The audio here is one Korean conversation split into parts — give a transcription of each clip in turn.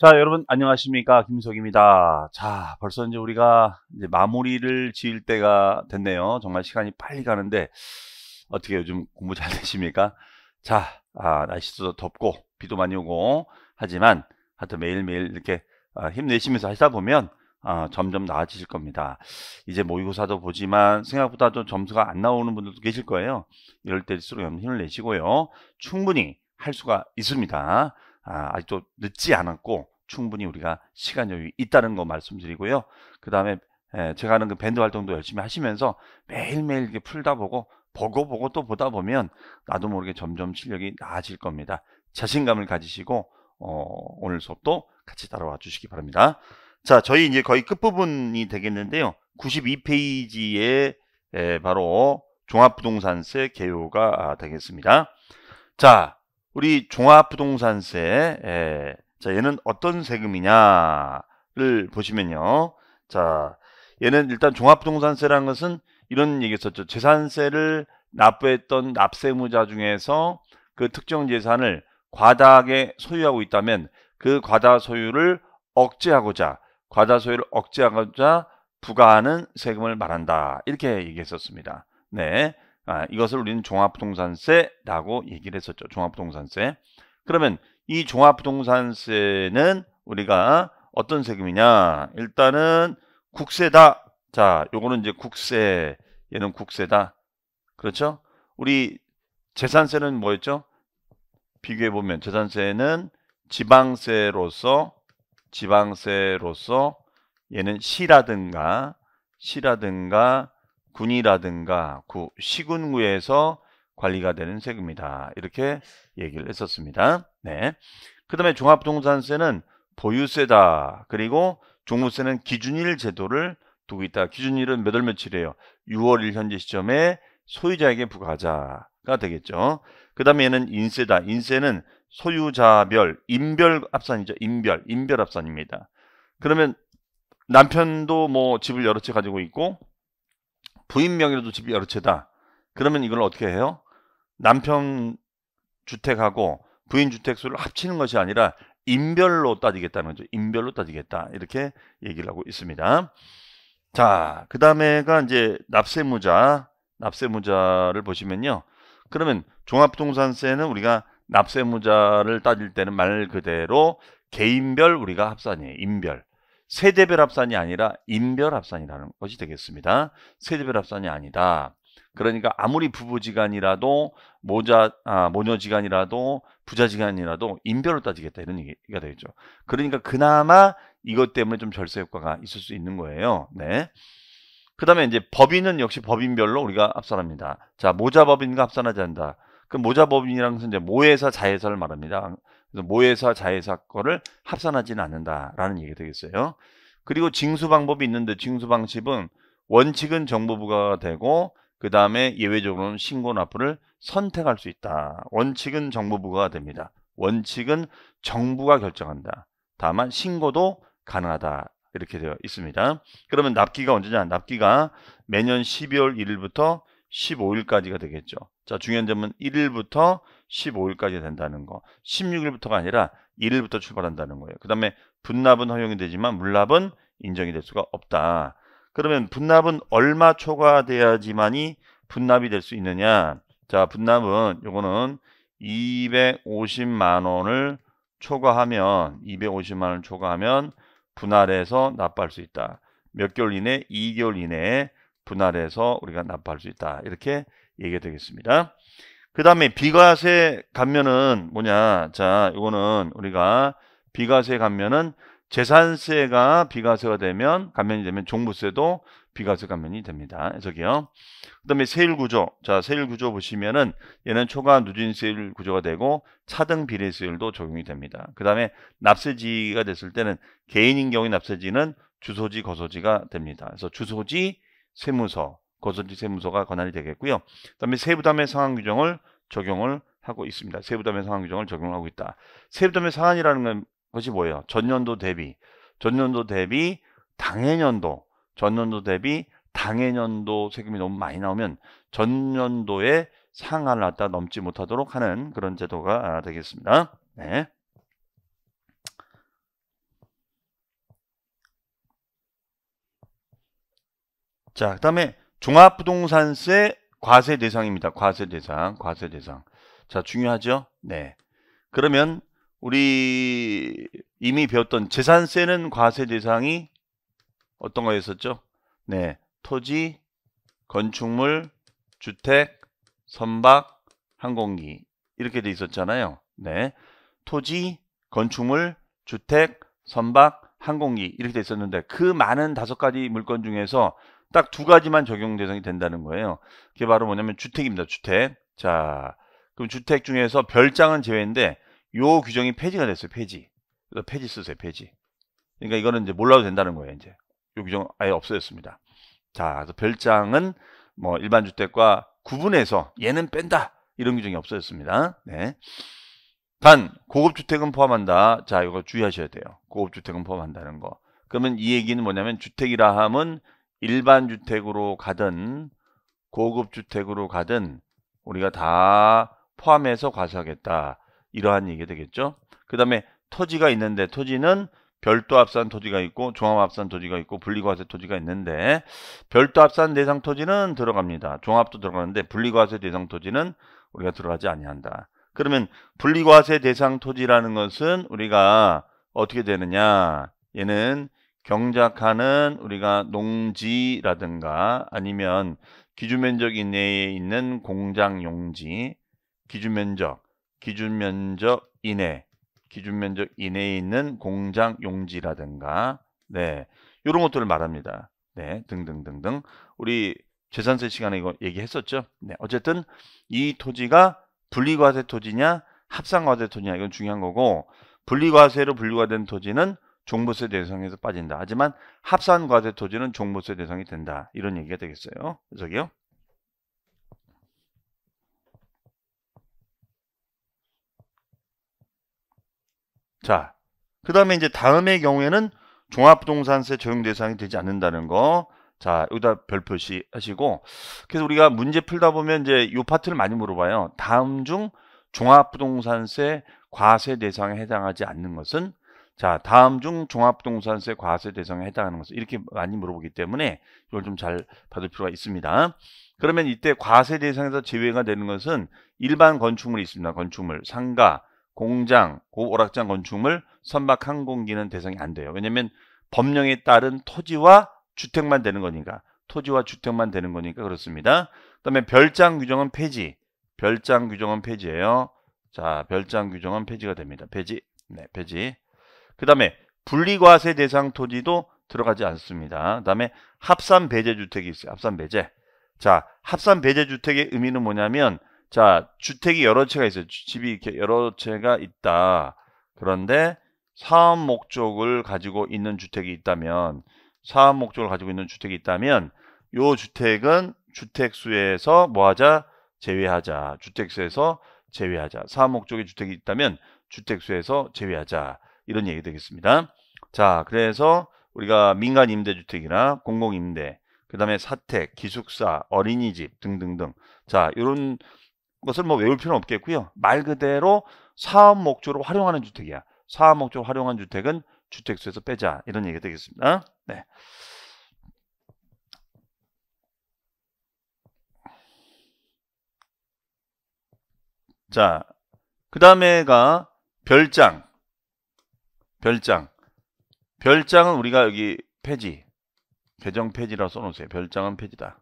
자, 여러분 안녕하십니까? 김석입니다. 자, 벌써 이제 우리가 이제 마무리를 지을 때가 됐네요. 정말 시간이 빨리 가는데 어떻게 요즘 공부 잘 되십니까? 자, 날씨도 덥고 비도 많이 오고 하지만 하여튼 매일매일 이렇게 힘내시면서 하다 보면 점점 나아지실 겁니다. 이제 모의고사도 보지만 생각보다 좀 점수가 안 나오는 분들도 계실 거예요. 이럴 때일수록 여러분 힘을 내시고요. 충분히 할 수가 있습니다. 아직도 늦지 않았고 충분히 우리가 시간 여유 있다는 거 말씀드리고요. 그 다음에 제가 하는 그 밴드 활동도 열심히 하시면서 매일매일 이렇게 풀다 보고 또 보다 보면 나도 모르게 점점 실력이 나아질 겁니다. 자신감을 가지시고 오늘 수업도 같이 따라와 주시기 바랍니다. 자, 저희 이제 거의 끝부분이 되겠는데요. 92페이지에 바로 종합부동산세 개요가 되겠습니다. 자, 우리 종합부동산세, 자, 얘는 어떤 세금이냐를 보시면요. 자, 얘는 일단 종합부동산세라는 것은 이런 얘기 했었죠. 재산세를 납부했던 납세무자 중에서 그 특정 재산을 과다하게 소유하고 있다면 그 과다 소유를 억제하고자 부과하는 세금을 말한다. 이렇게 얘기했었습니다. 네. 이것을 우리는 종합부동산세라고 얘기를 했었죠. 종합부동산세. 그러면 이 종합부동산세는 우리가 어떤 세금이냐? 일단은 국세다. 자, 요거는 이제 국세. 얘는 국세다. 그렇죠? 우리 재산세는 뭐였죠? 비교해 보면 재산세는 지방세로서 얘는 시라든가 군이라든가 시군구에서 관리가 되는 세금이다. 이렇게 얘기를 했었습니다. 네. 그 다음에 종합부동산세는 보유세다. 그리고 종부세는 기준일 제도를 두고 있다. 기준일은 몇 월 며칠이에요? 6월 1일 현재 시점에 소유자에게 부과하자가 되겠죠. 그 다음에 얘는 인세다. 인세는 소유자별, 인별합산이죠. 인별합산입니다. 그러면 남편도 뭐 집을 여러 채 가지고 있고 부인 명의로도 집이 여러 채다. 그러면 이걸 어떻게 해요? 남편 주택하고 부인 주택 수를 합치는 것이 아니라 인별로 따지겠다는 거죠. 인별로 따지겠다. 이렇게 얘기를 하고 있습니다. 자, 그 다음에가 이제 납세무자를 보시면요. 그러면 종합부동산세는 우리가 납세무자를 따질 때는 말 그대로 개인별 우리가 합산이에요. 인별. 세대별 합산이 아니라 인별 합산이라는 것이 되겠습니다. 세대별 합산이 아니다. 그러니까 아무리 부부지간이라도 모녀지간이라도 부자지간이라도 인별로 따지겠다 이런 얘기가 되겠죠. 그러니까 그나마 이것 때문에 좀 절세 효과가 있을 수 있는 거예요. 네. 그 다음에 이제 법인은 역시 법인별로 우리가 합산합니다. 자, 모자법인과 합산하지 않는다. 그 모자법인이라는 것은 이제 모회사 자회사를 말합니다. 그래서 모회사 자회사 거를 합산하지는 않는다라는 얘기가 되겠어요. 그리고 징수 방법이 있는데 징수 방식은 원칙은 정부부가 되고 그 다음에 예외적으로는 신고 납부를 선택할 수 있다. 원칙은 정부부가 됩니다. 원칙은 정부가 결정한다. 다만 신고도 가능하다. 이렇게 되어 있습니다. 그러면 납기가 언제냐? 납기가 매년 12월 1일부터 15일까지가 되겠죠. 자, 중요한 점은 1일부터 15일까지 된다는 거. 16일부터가 아니라 1일부터 출발한다는 거예요. 그 다음에 분납은 허용이 되지만 물납은 인정이 될 수가 없다. 그러면 분납은 얼마 초과돼야지만이 분납이 될 수 있느냐? 자, 분납은 요거는 250만 원을 초과하면 분할해서 납부할 수 있다. 몇 개월 이내? 2개월 이내에 분할해서 우리가 납부할 수 있다. 이렇게 얘기가 되겠습니다. 그 다음에 비과세 감면은 뭐냐? 자, 이거는 우리가 비과세 감면은 재산세가 비과세가 되면 감면이 되면 종부세도 비과세 감면이 됩니다. 저기요. 그 다음에 세율구조. 자, 세율구조 보시면은 얘는 초과 누진세율 구조가 되고 차등 비례세율도 적용이 됩니다. 그 다음에 납세지가 됐을 때는 개인인 경우의 납세지는 주소지, 거소지가 됩니다. 그래서 주소지, 세무서, 거소지, 세무서가 권한이 되겠고요. 그 다음에 세부담의 상한 규정을 적용을 하고 있습니다. 세부담의 상한 규정을 적용하고 있다. 세부담의 상한이라는 것이 뭐예요? 전년도 대비 당해년도 세금이 너무 많이 나오면 전년도에 상한을 갖다 넘지 못하도록 하는 그런 제도가 되겠습니다. 네. 자, 그 다음에 종합부동산세 과세 대상입니다. 과세 대상. 자, 중요하죠? 네. 그러면 우리 이미 배웠던 재산세는 과세 대상이 어떤 거였었죠? 네. 토지, 건축물, 주택, 선박, 항공기 이렇게 돼 있었잖아요. 네. 토지, 건축물, 주택, 선박, 항공기 이렇게 돼 있었는데 그 많은 5가지 물건 중에서 딱 2가지만 적용 대상이 된다는 거예요. 그게 바로 뭐냐면 주택입니다. 주택. 자, 그럼 주택 중에서 별장은 제외인데 요 규정이 폐지가 됐어요. 폐지. 그래서 폐지 쓰세요. 폐지. 그러니까 이거는 이제 몰라도 된다는 거예요. 이제 요 규정 아예 없어졌습니다. 자, 그래서 별장은 뭐 일반 주택과 구분해서 얘는 뺀다. 이런 규정이 없어졌습니다. 네. 단 고급 주택은 포함한다. 자, 이거 주의하셔야 돼요. 고급 주택은 포함한다는 거. 그러면 이 얘기는 뭐냐면 주택이라 함은 일반 주택으로 가든 고급 주택으로 가든 우리가 다 포함해서 과세하겠다. 이러한 얘기가 되겠죠. 그 다음에 토지가 있는데 토지는 별도 합산 토지가 있고 종합 합산 토지가 있고 분리과세 토지가 있는데 별도 합산 대상 토지는 들어갑니다. 종합도 들어가는데 분리과세 대상 토지는 우리가 들어가지 아니한다. 그러면 분리과세 대상 토지라는 것은 우리가 어떻게 되느냐? 얘는 경작하는 우리가 농지라든가 아니면 기준면적 이내에 있는 공장 용지, 기준면적 이내에 있는 공장 용지라든가, 네, 이런 것들을 말합니다. 네, 등등등등. 우리 재산세 시간에 이거 얘기했었죠. 네, 어쨌든 이 토지가 분리과세 토지냐, 합산과세 토지냐 이건 중요한 거고, 분리과세로 분류가 된 토지는 종부세 대상에서 빠진다. 하지만 합산과세 토지는 종부세 대상이 된다. 이런 얘기가 되겠어요. 저기요. 자, 그 다음에 이제 다음의 경우에는 종합부동산세 적용 대상이 되지 않는다는 거. 자, 여기다 별 표시 하시고. 그래서 우리가 문제 풀다 보면 이제 이 파트를 많이 물어봐요. 다음 중 종합부동산세 과세 대상에 해당하지 않는 것은? 자, 다음 중 종합부동산세 과세 대상에 해당하는 것은? 이렇게 많이 물어보기 때문에 이걸 좀 잘 받을 필요가 있습니다. 그러면 이때 과세 대상에서 제외가 되는 것은 일반 건축물이 있습니다. 건축물, 상가, 공장, 오락장 건축물, 선박, 항공기는 대상이 안 돼요. 왜냐면 법령에 따른 토지와 주택만 되는 거니까. 토지와 주택만 되는 거니까 그렇습니다. 그 다음에 별장 규정은 폐지. 별장 규정은 폐지예요. 자, 별장 규정은 폐지가 됩니다. 폐지. 네, 폐지. 그 다음에 분리과세 대상 토지도 들어가지 않습니다. 그 다음에 합산배제주택이 있어요. 합산배제. 자, 합산배제주택의 의미는 뭐냐면 자, 주택이 여러 채가 있어요. 집이 이렇게 여러 채가 있다. 그런데 사업 목적을 가지고 있는 주택이 있다면 요 주택은 주택수에서 뭐하자? 제외하자. 주택수에서 제외하자. 사업 목적의 주택이 있다면 주택수에서 제외하자. 이런 얘기 되겠습니다. 자, 그래서 우리가 민간 임대주택이나 공공임대, 그 다음에 사택, 기숙사, 어린이집 등등등. 자, 이런 것을 뭐 외울 필요는 없겠고요. 말 그대로 사업 목적으로 활용하는 주택이야. 사업 목적으로 활용한 주택은 주택수에서 빼자. 이런 얘기가 되겠습니다. 네. 자, 그 다음에가 별장. 별장은 우리가 여기 폐지. 개정 폐지라고 써놓으세요. 별장은 폐지다.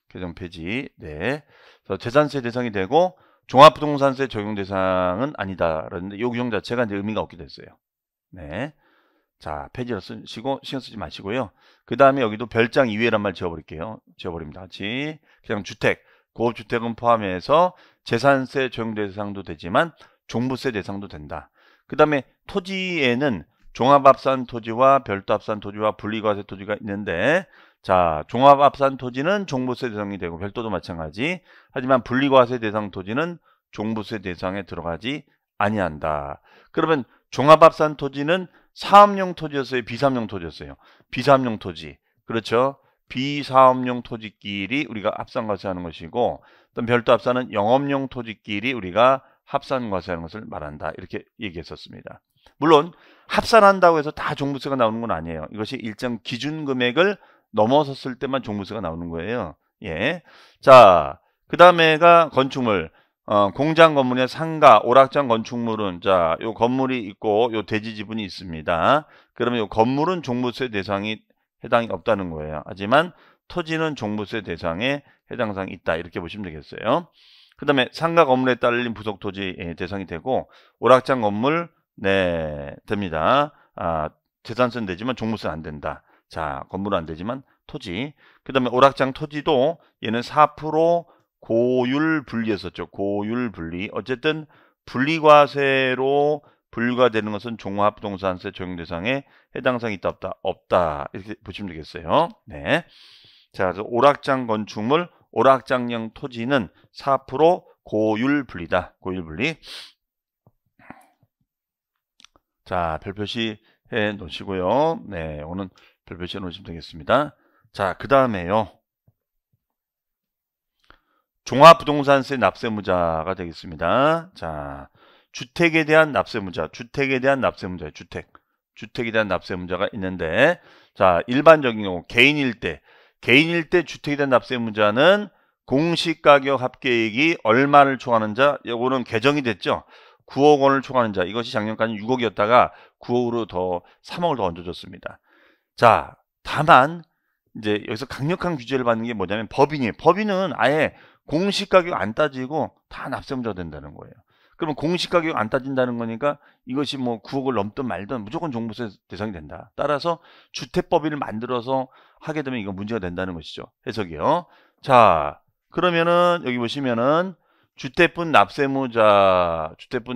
개정 폐지. 네. 그래서 재산세 대상이 되고 종합부동산세 적용 대상은 아니다. 그런데 이 규정 자체가 이제 의미가 없게 됐어요. 네. 자, 폐지로 쓰시고 신경 쓰지 마시고요. 그 다음에 여기도 별장 이외란 말 지워버릴게요. 지워버립니다. 같이. 그냥 주택, 고급주택은 포함해서 재산세 적용 대상도 되지만 종부세 대상도 된다. 그 다음에 토지에는 종합합산 토지와 별도합산 토지와 분리과세 토지가 있는데 자, 종합합산 토지는 종부세 대상이 되고 별도도 마찬가지. 하지만 분리과세 대상 토지는 종부세 대상에 들어가지 아니한다. 그러면 종합합산 토지는 사업용 토지였어요? 비사업용 토지였어요? 비사업용 토지. 그렇죠? 비사업용 토지끼리 우리가 합산과세하는 것이고 또 별도합산은 영업용 토지끼리 우리가 합산과세하는 것을 말한다. 이렇게 얘기했었습니다. 물론 합산한다고 해서 다 종부세가 나오는 건 아니에요. 이것이 일정 기준 금액을 넘어섰을 때만 종부세가 나오는 거예요. 예. 자, 그 다음에가 건축물. 공장 건물이나 상가, 오락장 건축물은 자, 요 건물이 있고 요 대지 지분이 있습니다. 그러면 요 건물은 종부세 대상이 해당이 없다는 거예요. 하지만 토지는 종부세 대상에 해당 사항이 있다. 이렇게 보시면 되겠어요. 그 다음에 상가 건물에 따른 부속 토지 대상이 되고 오락장 건물 네, 됩니다. 재산세는 되지만 종부세는 안 된다. 자, 건물은 안 되지만 토지. 그 다음에 오락장 토지도 얘는 4% 고율 분리했었죠. 고율 분리. 어쨌든 분리과세로 분류가 되는 것은 종합부동산세 적용 대상에 해당 사항이 있다 없다? 없다. 이렇게 보시면 되겠어요. 네. 자, 그래서 오락장 건축물, 오락장형 토지는 4% 고율 분리다. 고율 분리. 자, 별표시 해 놓으시고요. 네, 오늘 별표시 해 놓으시면 되겠습니다. 자, 그 다음에요. 종합부동산세 납세무자가 되겠습니다. 자, 주택에 대한 납세무자, 주택에 대한 납세무자, 주택에 대한 납세무자가 있는데, 자, 일반적인 경우 개인일 때 주택에 대한 납세무자는 공시가격 합계액이 얼마를 초과하는 자, 요거는 개정이 됐죠. 9억 원을 초과하는 자, 이것이 작년까지 6억이었다가 9억으로 더 3억을 더 얹어줬습니다. 자, 다만 이제 여기서 강력한 규제를 받는 게 뭐냐면 법인이에요. 법인은 아예 공시가격 안 따지고 다 납세무자가 된다는 거예요. 그러면 공시가격 안 따진다는 거니까 이것이 뭐 9억을 넘든 말든 무조건 종부세 대상이 된다. 따라서 주택법인을 만들어서 하게 되면 이거 문제가 된다는 것이죠. 해석이요. 자, 그러면은 여기 보시면은 주택분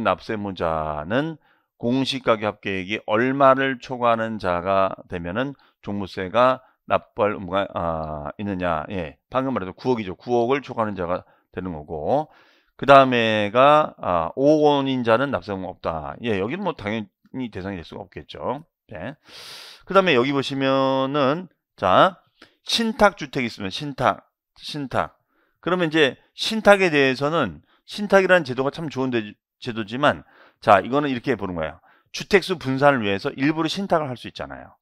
납세무자는 공시가격 합계액이 얼마를 초과하는 자가 되면은 종부세가 납부할 의무가 있느냐. 예, 방금 말해도 9억이죠. 9억을 초과하는 자가 되는 거고, 그 다음에가 5억 원인 자는 납세 의무가 없다. 예, 여기는 뭐 당연히 대상이 될 수가 없겠죠. 네. 그 다음에 여기 보시면은 자, 신탁주택이 있으면 신탁. 그러면 이제 신탁에 대해서는 신탁이라는 제도가 참 좋은 제도지만, 자, 이거는 이렇게 보는 거예요. 주택수 분산을 위해서 일부러 신탁을 할 수 있잖아요.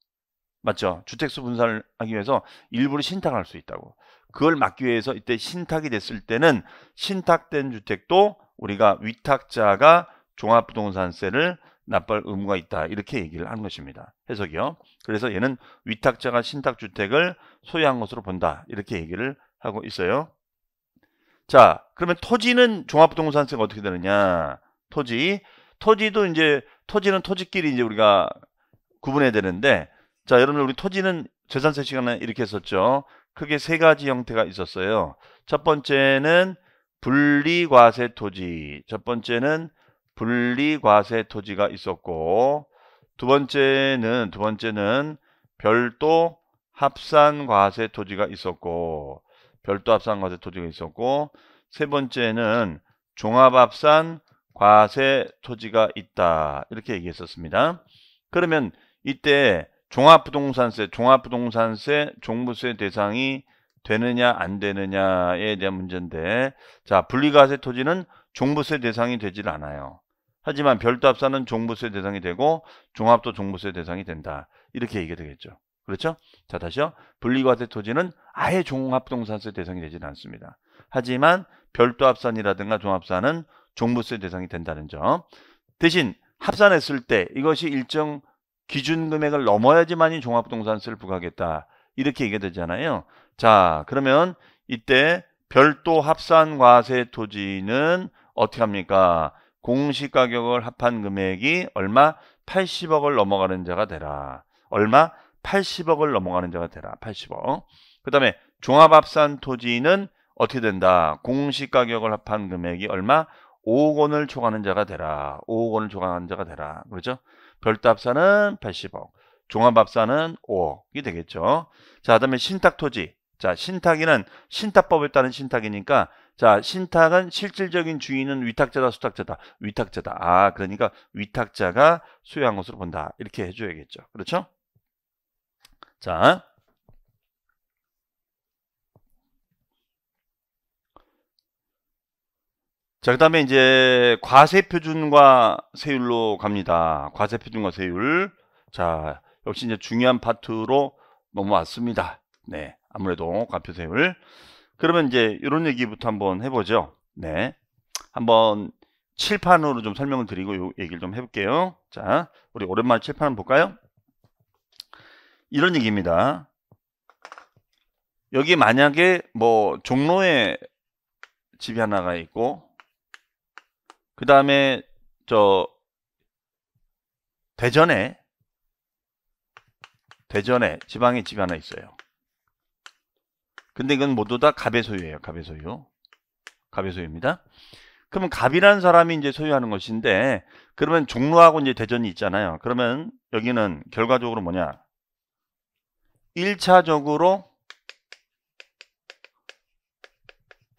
맞죠? 주택수 분산을 하기 위해서 일부러 신탁을 할 수 있다고. 그걸 막기 위해서 이때 신탁이 됐을 때는 신탁된 주택도 우리가 위탁자가 종합부동산세를 납부할 의무가 있다. 이렇게 얘기를 하는 것입니다. 해석이요. 그래서 얘는 위탁자가 신탁주택을 소유한 것으로 본다. 이렇게 얘기를 하고 있어요. 자, 그러면 토지는 종합부동산세가 어떻게 되느냐? 토지도 이제 토지는 토지끼리 이제 우리가 구분해야 되는데, 자, 여러분들 우리 토지는 재산세 시간에 이렇게 했었죠. 크게 세 가지 형태가 있었어요. 첫 번째는 분리과세 토지. 분리과세 토지가 있었고, 두 번째는 별도 합산과세 토지가 있었고, 세 번째는 종합합산과세 토지가 있다. 이렇게 얘기했었습니다. 그러면 이때 종합부동산세 종부세 대상이 되느냐 안 되느냐에 대한 문제인데, 자, 분리과세 토지는 종부세 대상이 되질 않아요. 하지만 별도합산은 종부세 대상이 되고 종합도 종부세 대상이 된다. 이렇게 얘기가 되겠죠. 그렇죠? 자, 다시요. 분리과세 토지는 아예 종합부동산세 대상이 되지는 않습니다. 하지만 별도합산이라든가 종합산은 종부세 대상이 된다는 점. 대신 합산했을 때 이것이 일정 기준 금액을 넘어야지만이 종합부동산세를 부과하겠다. 이렇게 얘기가 되잖아요. 자, 그러면 이때 별도 합산과세 토지는 어떻게 합니까? 공시가격을 합한 금액이 얼마? 80억을 넘어가는 자가 되라. 얼마? 80억을 넘어가는 자가 되라. 80억. 그 다음에 종합합산 토지는 어떻게 된다? 공시가격을 합한 금액이 얼마? 5억 원을 초과하는 자가 되라. 5억 원을 초과하는 자가 되라. 그렇죠? 별도합산은 80억, 종합합산은 5억이 되겠죠. 자, 그다음에 신탁토지. 자, 신탁이는 신탁법에 따른 신탁이니까, 자, 신탁은 실질적인 주인은 위탁자다, 수탁자다. 위탁자다. 그러니까 위탁자가 소유한 것으로 본다. 이렇게 해줘야겠죠. 그렇죠? 자, 그 다음에 이제 과세표준과 세율로 갑니다. 과세표준과 세율. 자, 역시 이제 중요한 파트로 넘어왔습니다. 네, 아무래도 과표세율. 그러면 이제 이런 얘기부터 한번 해보죠. 네, 한번 칠판으로 좀 설명을 드리고 요 얘기를 좀 해볼게요. 자, 우리 오랜만에 칠판 한번 볼까요? 이런 얘기입니다. 여기 만약에 뭐 종로에 집이 하나가 있고, 그 다음에 저 대전에 지방에 집이 하나 있어요. 근데 이건 모두 다 갑의 소유예요. 갑의 소유. 갑의 소유입니다. 그러면 갑이라는 사람이 이제 소유하는 것인데, 그러면 종로하고 이제 대전이 있잖아요. 그러면 여기는 결과적으로 뭐냐? 1차적으로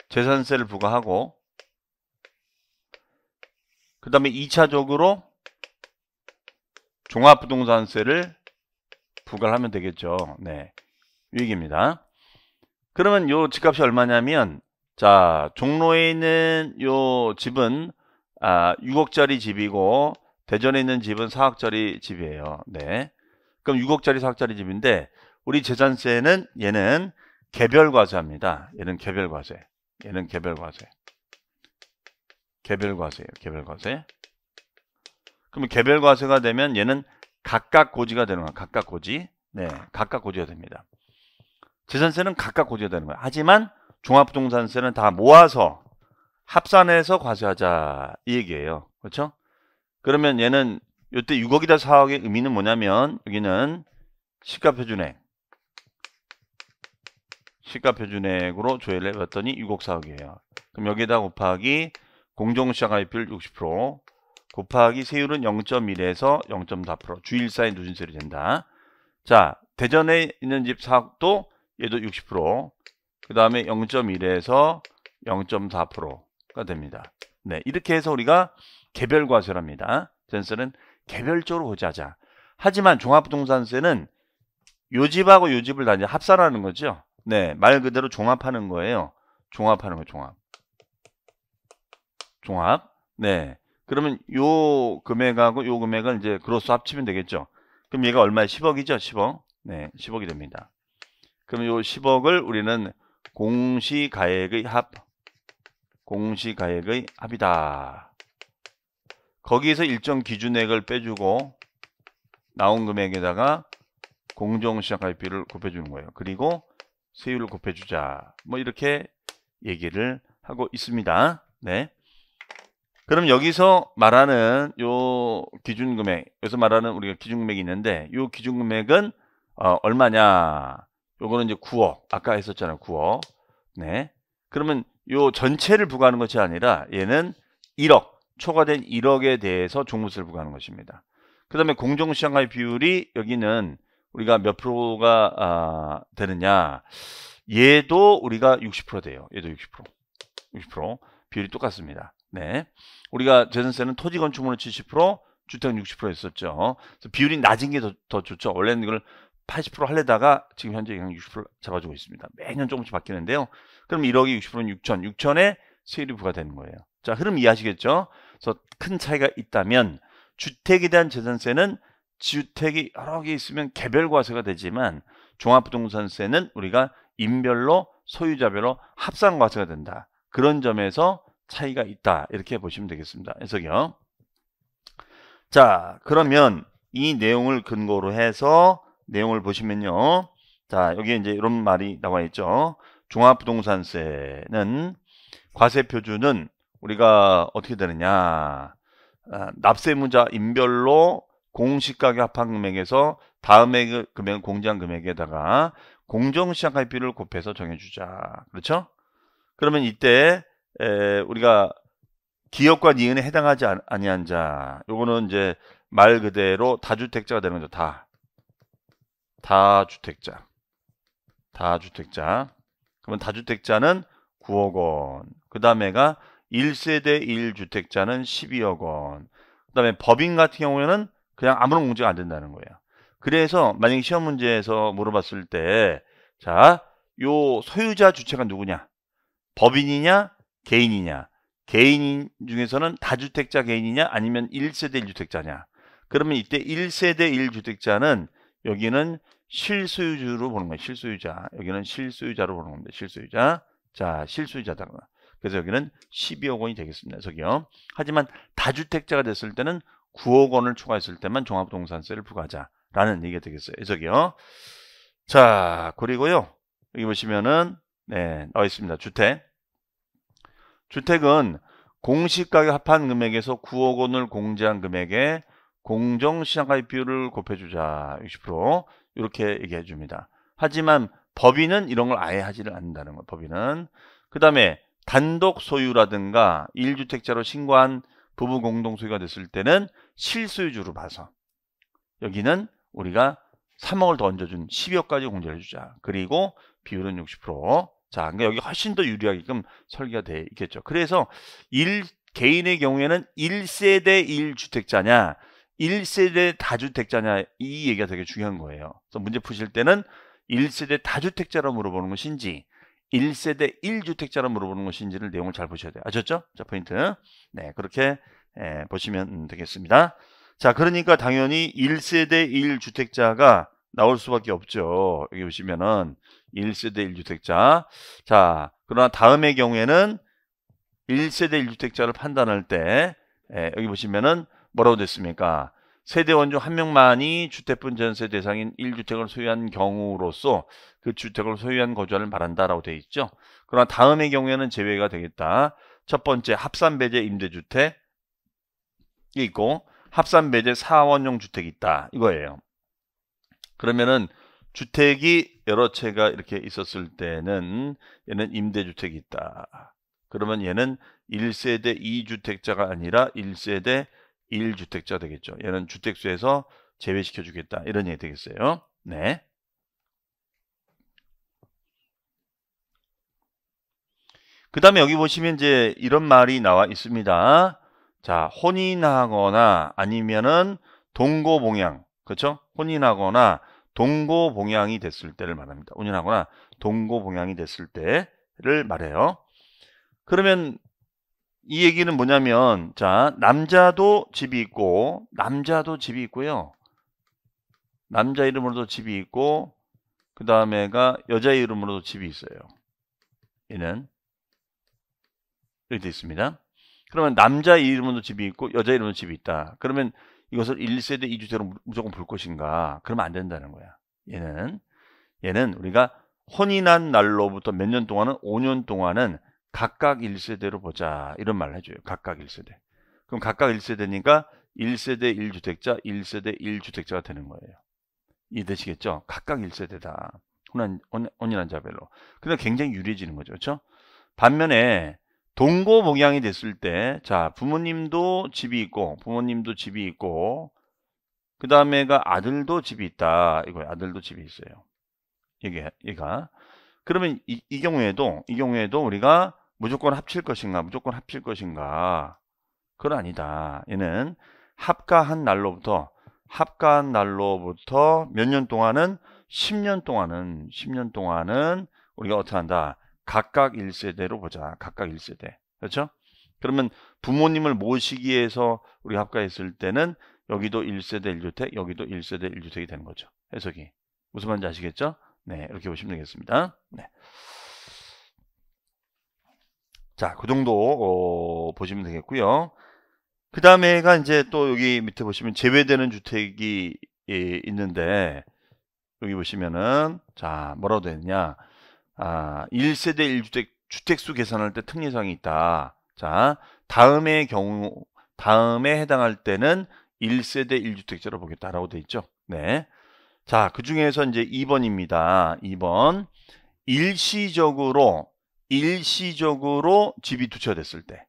재산세를 부과하고, 그 다음에 2차적으로 종합부동산세를 부과를 하면 되겠죠. 네, 이 얘기입니다. 그러면 요 집값이 얼마냐면, 자, 종로에 있는 요 집은 6억짜리 집이고, 대전에 있는 집은 4억짜리 집이에요. 네, 그럼 6억짜리 4억짜리 집인데, 우리 재산세는 얘는 개별과세합니다. 얘는 개별과세. 얘는 개별과세. 개별과세예요. 개별과세. 그러면 개별과세가 되면 얘는 각각 고지가 되는 거야. 각각 고지. 네, 각각 고지가 됩니다. 재산세는 각각 고지가 되는 거야. 하지만 종합부동산세는 다 모아서 합산해서 과세하자 이 얘기예요. 그렇죠? 그러면 얘는 이때 6억이다 4억의 의미는 뭐냐면, 여기는 시가표준액으로 조회를 해봤더니 6억 4억이에요. 그럼 여기에다 곱하기 공정시장가입비율 60% 곱하기 세율은 0.1에서 0.4% 주일사의 누진세율이 된다. 자, 대전에 있는 집 4억도 얘도 60%, 그 다음에 0.1에서 0.4%가 됩니다. 네, 이렇게 해서 우리가 개별과세랍니다. 재산세는 개별적으로 고지하자. 하지만 종합부동산세는 요 집하고 요 집을 다 이제 합산하는 거죠. 네, 말 그대로 종합하는 거예요. 종합하는 거, 종합. 네, 그러면 요 금액하고 요 금액은 이제 그로스 합치면 되겠죠. 그럼 얘가 얼마에 10억이죠? 10억. 네, 10억이 됩니다. 그럼 요 10억을 우리는 공시가액의 합이다. 거기에서 일정 기준액을 빼주고 나온 금액에다가 공정시장가입비를 곱해주는 거예요. 그리고 세율을 곱해주자. 뭐 이렇게 얘기를 하고 있습니다. 네. 그럼 여기서 말하는 요 기준금액, 여기서 말하는 우리가 기준금액이 있는데, 요 기준금액은 얼마냐? 요거는 이제 9억. 아까 했었잖아요. 9억. 네. 그러면 요 전체를 부과하는 것이 아니라 얘는 1억, 초과된 1억에 대해서 종부세를 부과하는 것입니다. 그 다음에 공정시장가입 비율이 여기는 우리가 몇 프로가 되느냐? 얘도 우리가 60% 돼요. 얘도 60% 비율이 똑같습니다. 네, 우리가 재산세는 토지 건축물은 70%, 주택은 60% 했었죠. 그래서 비율이 낮은 게 더 좋죠. 원래는 이걸 80% 하려다가 지금 현재 그냥 60% 잡아주고 있습니다. 매년 조금씩 바뀌는데요. 그럼 1억이 60%는 6천, 6천에 세율이 부과되는 거예요. 자, 흐름 이해하시겠죠? 그래서 큰 차이가 있다면 주택에 대한 재산세는 주택이 여러 개 있으면 개별과세가 되지만 종합부동산세는 우리가 인별로 소유자별로 합산과세가 된다. 그런 점에서 차이가 있다. 이렇게 보시면 되겠습니다. 해석이요. 자, 그러면 이 내용을 근거로 해서 내용을 보시면요. 자, 여기 이제 이런 말이 나와 있죠. 종합부동산세는 과세표준은 우리가 어떻게 되느냐. 납세무자 인별로 공시가격 합한금액에서 다음의 금액을 공제한 금액에다가 공정시장가입비를 곱해서 정해주자. 그렇죠? 그러면 이때 우리가 기업과 니은에 해당하지 아니한 자, 요거는 이제 말 그대로 다주택자가 되는 거죠. 다주택자. 그러면 다주택자는 9억 원. 그 다음에가 1세대 1주택자는 12억 원. 그 다음에 법인 같은 경우에는 그냥 아무런 공제가 안 된다는 거예요. 그래서 만약에 시험 문제에서 물어봤을 때, 자, 요 소유자 주체가 누구냐? 법인이냐? 개인이냐? 개인 중에서는 다주택자 개인이냐? 아니면 1세대 1주택자냐? 그러면 이때 1세대 1주택자는 여기는 실소유주로 보는 거예요. 실소유자. 여기는 실소유자로 보는 겁니다. 실소유자. 자, 실소유자다. 그래서 여기는 12억 원이 되겠습니다. 저기요. 하지만 다주택자가 됐을 때는 9억 원을 초과했을 때만 종합부동산세를 부과하자라는 얘기가 되겠어요. 저기요. 자, 그리고요. 여기 보시면은 네, 나와 있습니다. 주택. 주택은 공시가격 합한 금액에서 9억 원을 공제한 금액에 공정시장가액 비율을 곱해주자. 60% 이렇게 얘기해 줍니다. 하지만 법인은 이런 걸 아예 하지를 않는다는 거예요. 법인은. 그 다음에 단독 소유라든가 1주택자로 신고한 부부 공동소유가 됐을 때는 실소유주로 봐서 여기는 우리가 3억을 더 얹어준 12억까지 공제를 해주자. 그리고 비율은 60%. 자, 그러니까 여기 훨씬 더 유리하게끔 설계가 돼 있겠죠. 그래서 개인의 경우에는 1세대 1주택자냐 1세대 다주택자냐 이 얘기가 되게 중요한 거예요. 그래서 문제 푸실 때는 1세대 다주택자로 물어보는 것인지 1세대 1주택자로 물어보는 것인지를 내용을 잘 보셔야 돼요. 아셨죠? 자, 포인트. 네, 그렇게 보시면 되겠습니다. 자, 그러니까 당연히 1세대 1주택자가 나올 수밖에 없죠. 여기 보시면은 1세대 1주택자. 자, 그러나 다음의 경우에는 1세대 1주택자를 판단할 때 여기 보시면은 뭐라고 됐습니까? 세대원 중 한 명만이 주택분 전세 대상인 1주택을 소유한 경우로서 그 주택을 소유한 거주자를 말한다라고 되어 있죠. 그러나 다음의 경우에는 제외가 되겠다. 첫 번째 합산배제 임대주택이 있고 합산배제 사원용 주택이 있다. 이거예요. 그러면은 주택이 여러 채가 이렇게 있었을 때는 얘는 임대주택이 있다. 그러면 얘는 1세대 2주택자가 아니라 1세대 1주택자 되겠죠. 얘는 주택수에서 제외시켜 주겠다. 이런 얘기 되겠어요. 네. 그 다음에 여기 보시면 이제 이런 말이 나와 있습니다. 자, 혼인하거나 아니면은 동거봉양. 그렇죠? 혼인하거나 동거봉양이 됐을 때를 말합니다. 혼인하거나 동거봉양이 됐을 때를 말해요. 그러면 이 얘기는 뭐냐면 자, 남자도 집이 있고 남자도 집이 있고요. 남자 이름으로도 집이 있고 그 다음에가 여자 이름으로도 집이 있어요. 얘는 이렇게 되어 있습니다. 그러면 남자 이름으로도 집이 있고 여자 이름으로도 집이 있다. 그러면 이것을 1세대 2주택으로 무조건 볼 것인가? 그러면 안 된다는 거야. 얘는 우리가 혼인한 날로부터 몇 년 동안은 5년 동안은 각각 1세대로 보자. 이런 말을 해줘요. 각각 1세대. 그럼 각각 1세대니까 1세대 1주택자, 1세대 1주택자가 되는 거예요. 이해되시겠죠? 각각 1세대다. 혼인한 자별로. 근데 굉장히 유리해지는 거죠. 그렇죠? 반면에 동거봉양이 됐을 때, 자, 부모님도 집이 있고, 부모님도 집이 있고, 그 다음에가 아들도 집이 있다. 이거예요. 아들도 집이 있어요. 얘가. 그러면 이 경우에도 우리가 무조건 합칠 것인가, 무조건 합칠 것인가. 그건 아니다. 얘는 합가한 날로부터 몇 년 동안은 10년 동안은 우리가 어떻게 한다? 각각 1세대로 보자. 각각 1세대. 그렇죠? 그러면 부모님을 모시기 위해서 우리가 합가했을 때는 여기도 1세대 1주택, 여기도 1세대 1주택이 되는 거죠. 해석이. 무슨 말인지 아시겠죠? 네, 이렇게 보시면 되겠습니다. 네. 자, 그 정도 보시면 되겠고요. 그 다음에가 이제 또 여기 밑에 보시면 제외되는 주택이 있는데 여기 보시면은 자, 뭐라고 되어 있냐? 1세대 1주택 주택수 계산할 때 특례사항이 있다. 자, 다음에 해당할 때는 1세대 1주택자로 보겠다라고 되어 있죠. 네. 자, 그 중에서 이제 2번입니다. 2번. 일시적으로 집이 두 채가 됐을 때.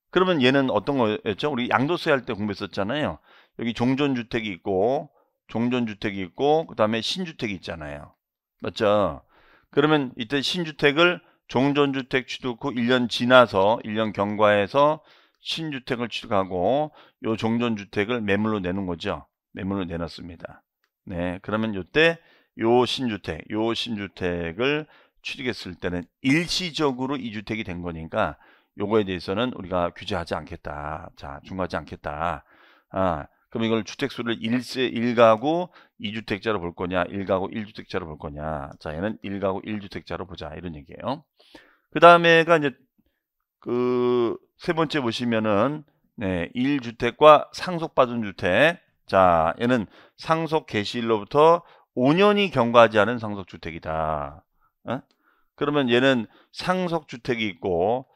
그러면 얘는 어떤 거였죠? 우리 양도세 할 때 공부했었잖아요. 여기 종전주택이 있고, 그 다음에 신주택이 있잖아요. 맞죠? 그러면 이때 신주택을 종전주택 취득 후 1년 지나서 1년 경과해서 신주택을 취득하고 요 종전주택을 매물로 내는 거죠. 매물로 내놨습니다. 네, 그러면 요때 요 신주택을 취득했을 때는 일시적으로 이 주택이 된 거니까 요거에 대해서는 우리가 규제하지 않겠다. 자, 중과하지 않겠다. 그럼 이걸 주택수를 1가구 2주택자로 볼 거냐, 1가구 1주택자로 볼 거냐. 자, 얘는 1가구 1주택자로 보자. 이런 얘기예요. 그 다음에가 이제 그 세 번째 보시면은 1주택과 상속받은 주택. 자, 얘는 상속 개시일로부터 5년이 경과하지 않은 상속주택이다. 그러면 얘는 상속주택이 있고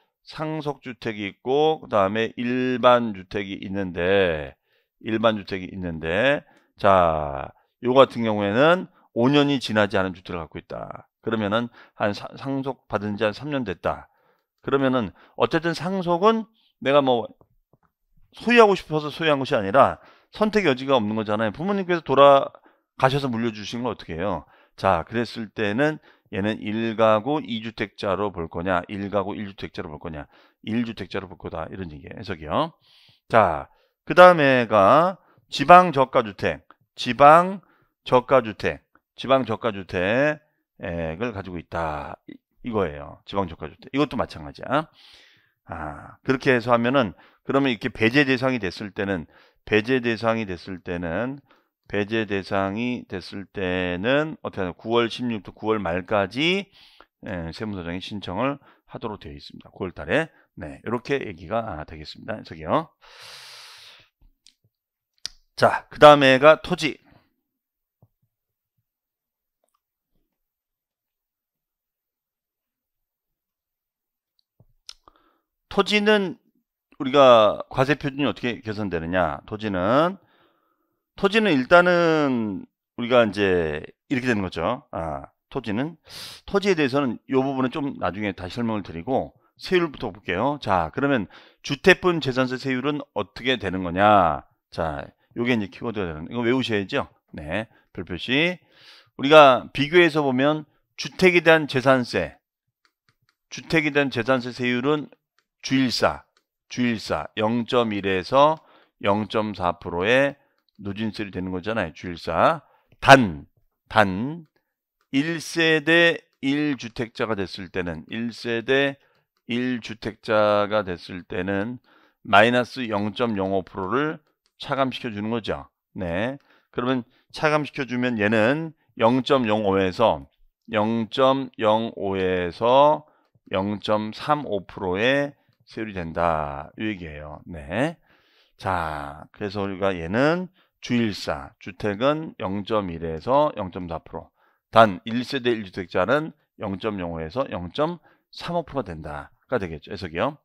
그 다음에 일반 주택이 있는데 자, 요 같은 경우에는 5년이 지나지 않은 주택을 갖고 있다. 그러면은 한 상속받은 지 한 3년 됐다. 그러면은 어쨌든 상속은 내가 뭐 소유하고 싶어서 소유한 것이 아니라 선택 여지가 없는 거잖아요. 부모님께서 돌아가셔서 물려주신 걸 어떻게 해요? 자, 그랬을 때는 얘는 1가구 2주택자로 볼 거냐, 1가구 1주택자로 볼 거냐, 1주택자로 볼 거다. 이런 얘기예요. 해석이요. 자, 그 다음에가 지방저가주택을 가지고 있다. 이거예요. 지방저가주택. 이것도 마찬가지야. 그렇게 해서 하면은 그러면 이렇게 배제 대상이 됐을 때는 어떻게 하냐? 9월 16일부터 9월 말까지 세무서장이 신청을 하도록 되어 있습니다. 9월 달에. 네, 이렇게 얘기가 되겠습니다. 저기요. 자, 그 다음에가 토지. 토지는 우리가 과세 표준이 어떻게 계산되느냐? 토지는 일단은 우리가 이제 이렇게 되는 거죠. 토지에 대해서는 이 부분은 좀 나중에 다시 설명을 드리고 세율부터 볼게요. 자, 그러면 주택분 재산세 세율은 어떻게 되는 거냐? 자, 요게 이제 키워드가 되는, 이거 외우셔야죠. 네, 별표시. 우리가 비교해서 보면 주택에 대한 재산세 세율은 주일사 0.1에서 0.4%의 누진세율이 되는 거잖아요. 주일사. 단 1세대 1주택자가 됐을 때는 마이너스 0.05%를 차감시켜 주는 거죠. 네. 그러면 차감시켜 주면 얘는 0.05에서 0.35%의 세율이 된다. 이 얘기예요. 네. 자, 그래서 우리가 얘는 주일사, 주택은 0.1에서 0.4%, 단 1세대 1주택자는 0.05에서 0.35%가 된다가 되겠죠. 해석이요.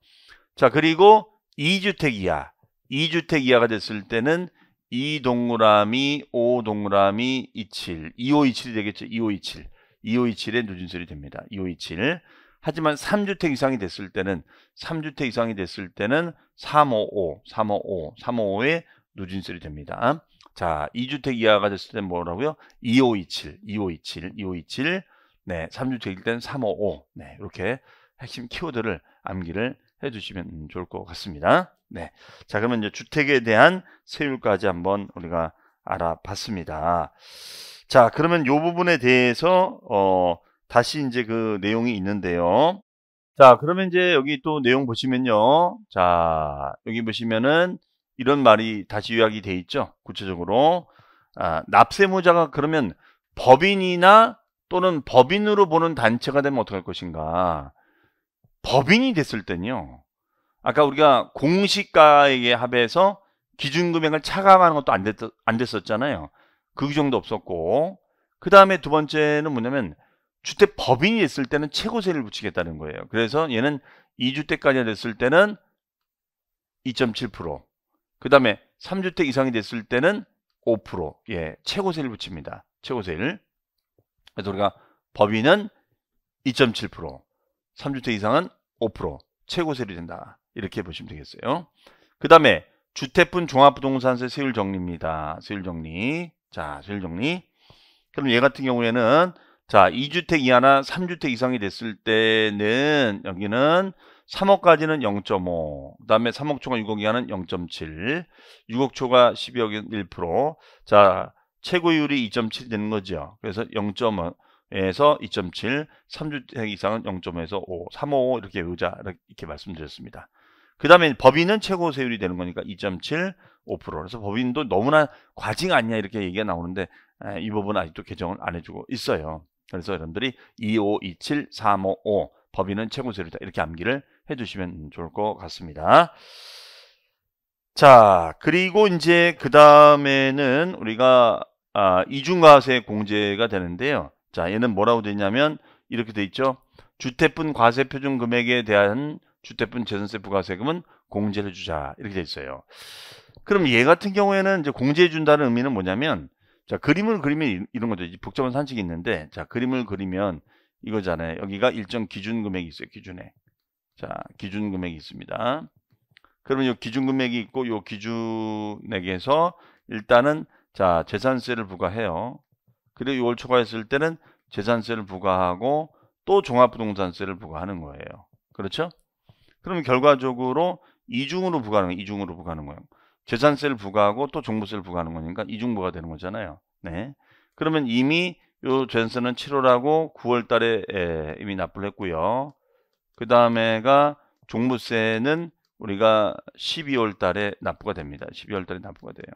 자, 그리고 2주택 이하가 됐을 때는 2동그라미 5동그라미 27, 2527이 되겠죠. 2527의 누진세율이 됩니다. 2527. 하지만 3주택 이상이 됐을 때는 355의 누진세율이 됩니다. 자, 2주택 이하가 됐을 때는 뭐라고요? 2527. 네, 3주택일 때는 355. 네, 이렇게 핵심 키워드를 암기를 해두시면 좋을 것 같습니다. 네, 자, 그러면 이제 주택에 대한 세율까지 한번 우리가 알아봤습니다. 자, 그러면 이 부분에 대해서 다시 이제 그 내용이 있는데요. 자, 그러면 이제 여기 또 내용 보시면요. 자, 여기 보시면은 이런 말이 다시 요약이 돼 있죠. 구체적으로. 납세무자가 그러면 법인이나 또는 법인으로 보는 단체가 되면 어떻게 할 것인가. 법인이 됐을 땐요. 아까 우리가 공시가액에 합해서 기준금액을 차감하는 것도 안 됐었잖아요. 그 규정도 없었고. 그 다음에 두 번째는 뭐냐면 주택 법인이 됐을 때는 최고세를 붙이겠다는 거예요. 그래서 얘는 2주택까지 됐을 때는 2.7%. 그 다음에 3주택 이상이 됐을 때는 5%. 예, 최고세를 붙입니다. 최고세를. 그래서 우리가 법인은 2.7%, 3주택 이상은 5%. 최고세율이 된다. 이렇게 보시면 되겠어요. 그 다음에 주택분 종합부동산세 세율 정리입니다. 세율 정리. 자, 세율 정리. 그럼 얘 같은 경우에는 자, 2주택 이하나 3주택 이상이 됐을 때는 여기는 3억까지는 0.5, 그 다음에 3억 초과 6억 이하는 0.7, 6억 초과 12억은 1%. 자, 최고율이 2.7이 되는 거죠. 그래서 0.5에서 2.7, 3주택 이상은 0.5에서 5, 3, 5 이렇게 외우자 이렇게 말씀드렸습니다. 그 다음에 법인은 최고 세율이 되는 거니까 2.75%. 그래서 법인도 너무나 과징 아니냐 이렇게 얘기가 나오는데 이 부분은 아직도 개정을 안 해주고 있어요. 그래서 여러분들이 2527 355 법인은 최고 세율이다 이렇게 암기를 해주시면 좋을 것 같습니다. 자, 그리고 이제 그 다음에는 우리가 이중과세 공제가 되는데요. 자, 얘는 뭐라고 되냐면 이렇게 돼 있죠. 주택분 과세 표준 금액에 대한 주택분 재산세 부가세금은 공제를 해주자 이렇게 돼 있어요. 그럼 얘 같은 경우에는 이제 공제해 준다는 의미는 뭐냐면, 자, 그림을 그리면 이런 거죠. 복잡한 산식이 있는데, 자, 그림을 그리면 이거잖아요. 여기가 일정 기준 금액이 있어요. 기준에. 자, 기준 금액이 있습니다. 그러면 이 기준 금액이 있고 이 기준액에서 일단은 자, 재산세를 부과해요. 그리고 이걸 초과했을 때는 재산세를 부과하고 또 종합부동산세를 부과하는 거예요. 그렇죠? 그러면 결과적으로 이중으로 부과하는 거예요. 이중으로 부과하는 거예요. 재산세를 부과하고 또 종부세를 부과하는 거니까 이중부가 되는 거잖아요. 네. 그러면 이미 요 재산세는 7월하고 9월 달에 이미 납부를 했고요. 그 다음에가 종부세는 우리가 12월 달에 납부가 됩니다. 12월 달에 납부가 돼요.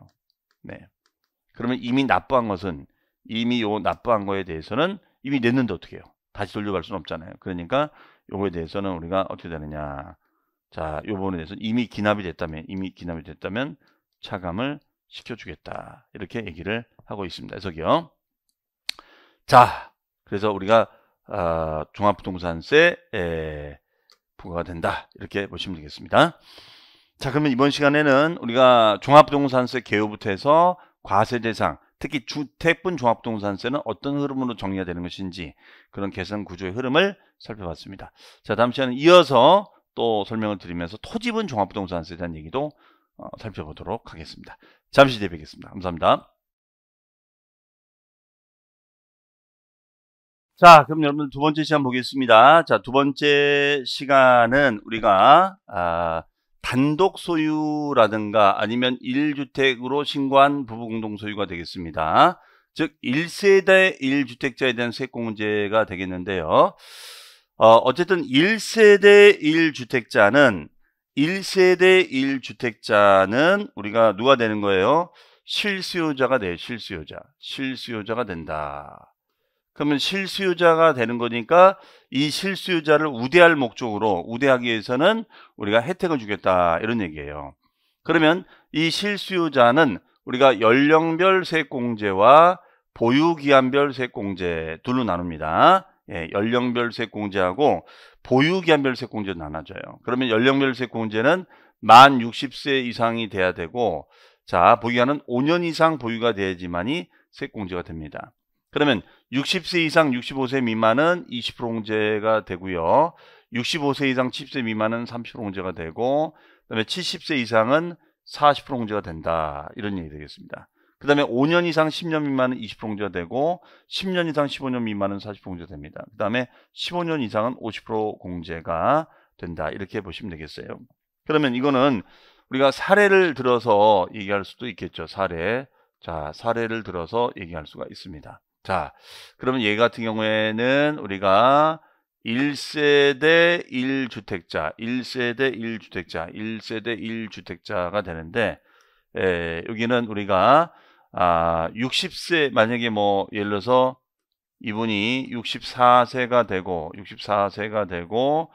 네. 그러면 이미 납부한 것은 이미 요 납부한 거에 대해서는 이미 냈는데 어떻게 해요? 다시 돌려갈 수는 없잖아요. 그러니까 요거에 대해서는 우리가 어떻게 되느냐. 자, 요 부분에 대해서 이미 기납이 됐다면 차감을 시켜주겠다. 이렇게 얘기를 하고 있습니다. 해석이요. 자, 그래서 우리가 종합부동산세 부과가 된다. 이렇게 보시면 되겠습니다. 자, 그러면 이번 시간에는 우리가 종합부동산세 개요부터 해서 과세 대상, 특히 주택분 종합부동산세는 어떤 흐름으로 정리가 되는 것인지 그런 계산 구조의 흐름을 살펴봤습니다. 자, 다음 시간은 이어서 또 설명을 드리면서 토지분 종합부동산세에 대한 얘기도 살펴보도록 하겠습니다. 잠시 뒤에 뵙겠습니다. 감사합니다. 자, 그럼 여러분 두 번째 시간 보겠습니다. 자, 두 번째 시간은 우리가 단독 소유라든가 아니면 1주택으로 신고한 부부 공동 소유가 되겠습니다. 즉 1세대 1주택자에 대한 세액공제가 되겠는데요. 어쨌든 1세대 1주택자는 우리가 누가 되는 거예요? 실수요자가 돼요. 실수요자가 된다. 그러면 실수요자가 되는 거니까 이 실수요자를 우대하기 위해서는 우리가 혜택을 주겠다 이런 얘기예요. 그러면 이 실수요자는 우리가 연령별 세액공제와 보유기한별 세액공제 둘로 나눕니다. 예, 연령별 세액공제하고 보유기한별 세액공제로 나눠져요. 그러면 연령별 세액공제는 만 60세 이상이 돼야 되고, 자, 보유기한은 5년 이상 보유가 돼야지만이 세액공제가 됩니다. 그러면 60세 이상 65세 미만은 20% 공제가 되고요. 65세 이상 70세 미만은 30% 공제가 되고, 그다음에 70세 이상은 40% 공제가 된다. 이런 얘기 되겠습니다. 그 다음에 5년 이상 10년 미만은 20% 공제가 되고 10년 이상 15년 미만은 40% 공제가 됩니다. 그 다음에 15년 이상은 50% 공제가 된다. 이렇게 보시면 되겠어요. 그러면 이거는 우리가 사례를 들어서 얘기할 수도 있겠죠. 사례를 들어서 얘기할 수가 있습니다. 자, 그러면 얘 같은 경우에는 우리가 1세대 1주택자가 되는데, 여기는 우리가 60세 만약에 뭐 예를 들어서 이분이 64세가 되고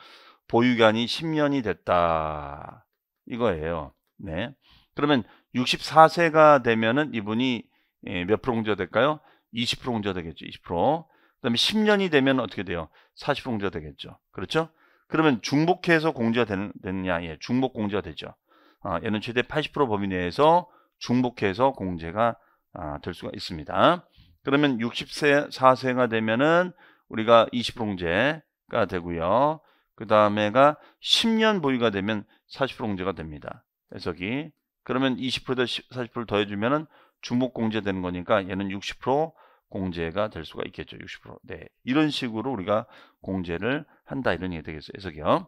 보유기간이 10년이 됐다 이거예요. 네. 그러면 64세가 되면은 이분이 몇 프로 공제가 될까요? 20% 공제가 되겠죠. 20%. 그다음에 10년이 되면 어떻게 돼요? 40% 공제가 되겠죠. 그렇죠? 그러면 중복해서 공제가 되느냐? 예, 중복 공제가 되죠. 얘는 최대 80% 범위 내에서 중복해서 공제가 될 수가 있습니다. 그러면 64세가 되면은 우리가 20% 공제가 되고요. 그 다음에가 10년 보유가 되면 40% 공제가 됩니다. 해석이. 그러면 20%더 40% 더해주면은 중복 공제되는 거니까 얘는 60% 공제가 될 수가 있겠죠. 60%. 네. 이런 식으로 우리가 공제를 한다. 이런 얘기 되겠어요. 해석이요.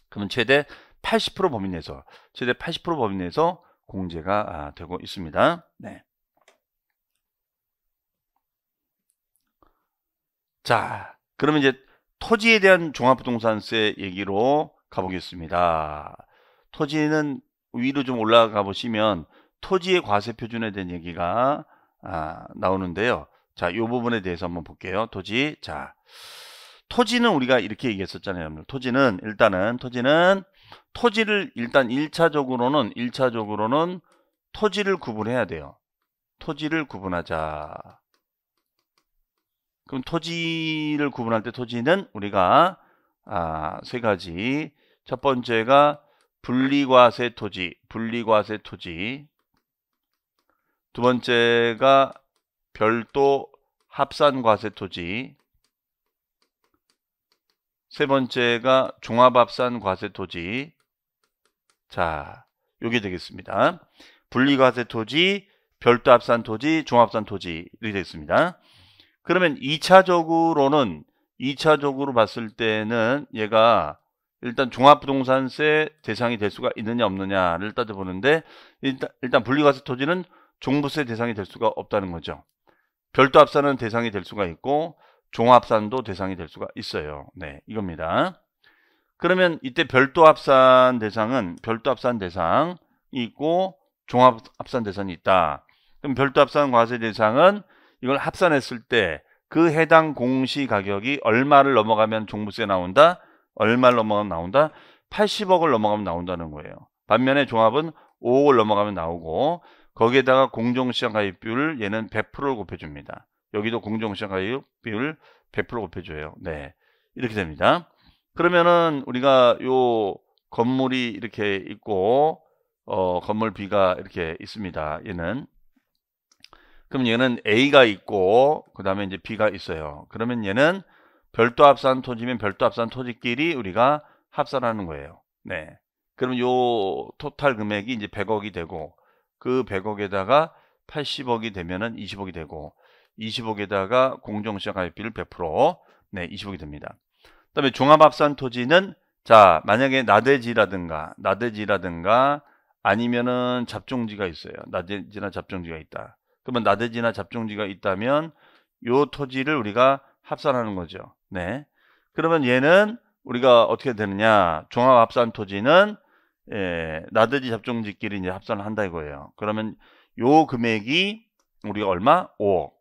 그러면 최대 80% 범위 내에서 공제가 되고 있습니다. 네. 자, 그러면 이제 토지에 대한 종합부동산세 얘기로 가보겠습니다. 토지는 위로 좀 올라가 보시면 토지의 과세 표준에 대한 얘기가 나오는데요. 자, 이 부분에 대해서 한번 볼게요. 토지. 자, 토지는 우리가 이렇게 얘기했었잖아요. 토지는 토지를 일단 1차적으로는 토지를 구분해야 돼요. 토지를 구분하자. 그럼 토지를 구분할 때 토지는 우리가 세 가지. 첫 번째가 분리과세 토지. 두 번째가 별도 합산과세 토지. 세 번째가 종합합산과세 토지. 자, 요게 되겠습니다. 분리과세 토지, 별도 합산 토지, 종합합산 토지 이렇게 되겠습니다. 그러면 2차적으로 봤을 때는 얘가 일단 종합부동산세 대상이 될 수가 있느냐 없느냐를 따져보는데 일단 분리과세 토지는 종부세 대상이 될 수가 없다는 거죠. 별도 합산은 대상이 될 수가 있고 종합합산도 대상이 될 수가 있어요. 네, 이겁니다. 그러면 이때 별도 합산 대상이 있고 종합합산 대상이 있다. 그럼 별도 합산 과세 대상은 이걸 합산했을 때 그 해당 공시 가격이 얼마를 넘어가면 종부세 나온다? 얼마를 넘어가면 나온다? 80억을 넘어가면 나온다는 거예요. 반면에 종합은 5억을 넘어가면 나오고 거기에다가 공정시장 가입비율 얘는 100%를 곱해줍니다. 여기도 공정시장 가입비율 100% 곱해줘요. 네, 이렇게 됩니다. 그러면은 우리가 요 건물이 이렇게 있고 건물 B가 이렇게 있습니다. 그럼 얘는 A가 있고 그 다음에 이제 B가 있어요. 그러면 얘는 별도 합산 토지면 별도 합산 토지끼리 우리가 합산하는 거예요. 네. 그럼 요 토탈 금액이 이제 100억이 되고 그 100억에다가 80억이 되면은 20억이 되고 20억에다가 공정시장 가입비를 100% 네, 20억이 됩니다. 그다음에 종합합산 토지는 자, 만약에 나대지라든가 아니면은 잡종지가 있어요. 나대지나 잡종지가 있다. 그러면 나대지나 잡종지가 있다면 요 토지를 우리가 합산하는 거죠. 네. 그러면 얘는 우리가 어떻게 되느냐? 종합합산 토지는 나대지 잡종지끼리 이제 합산을 한다 이거예요. 그러면 요 금액이 우리가 얼마? 5억.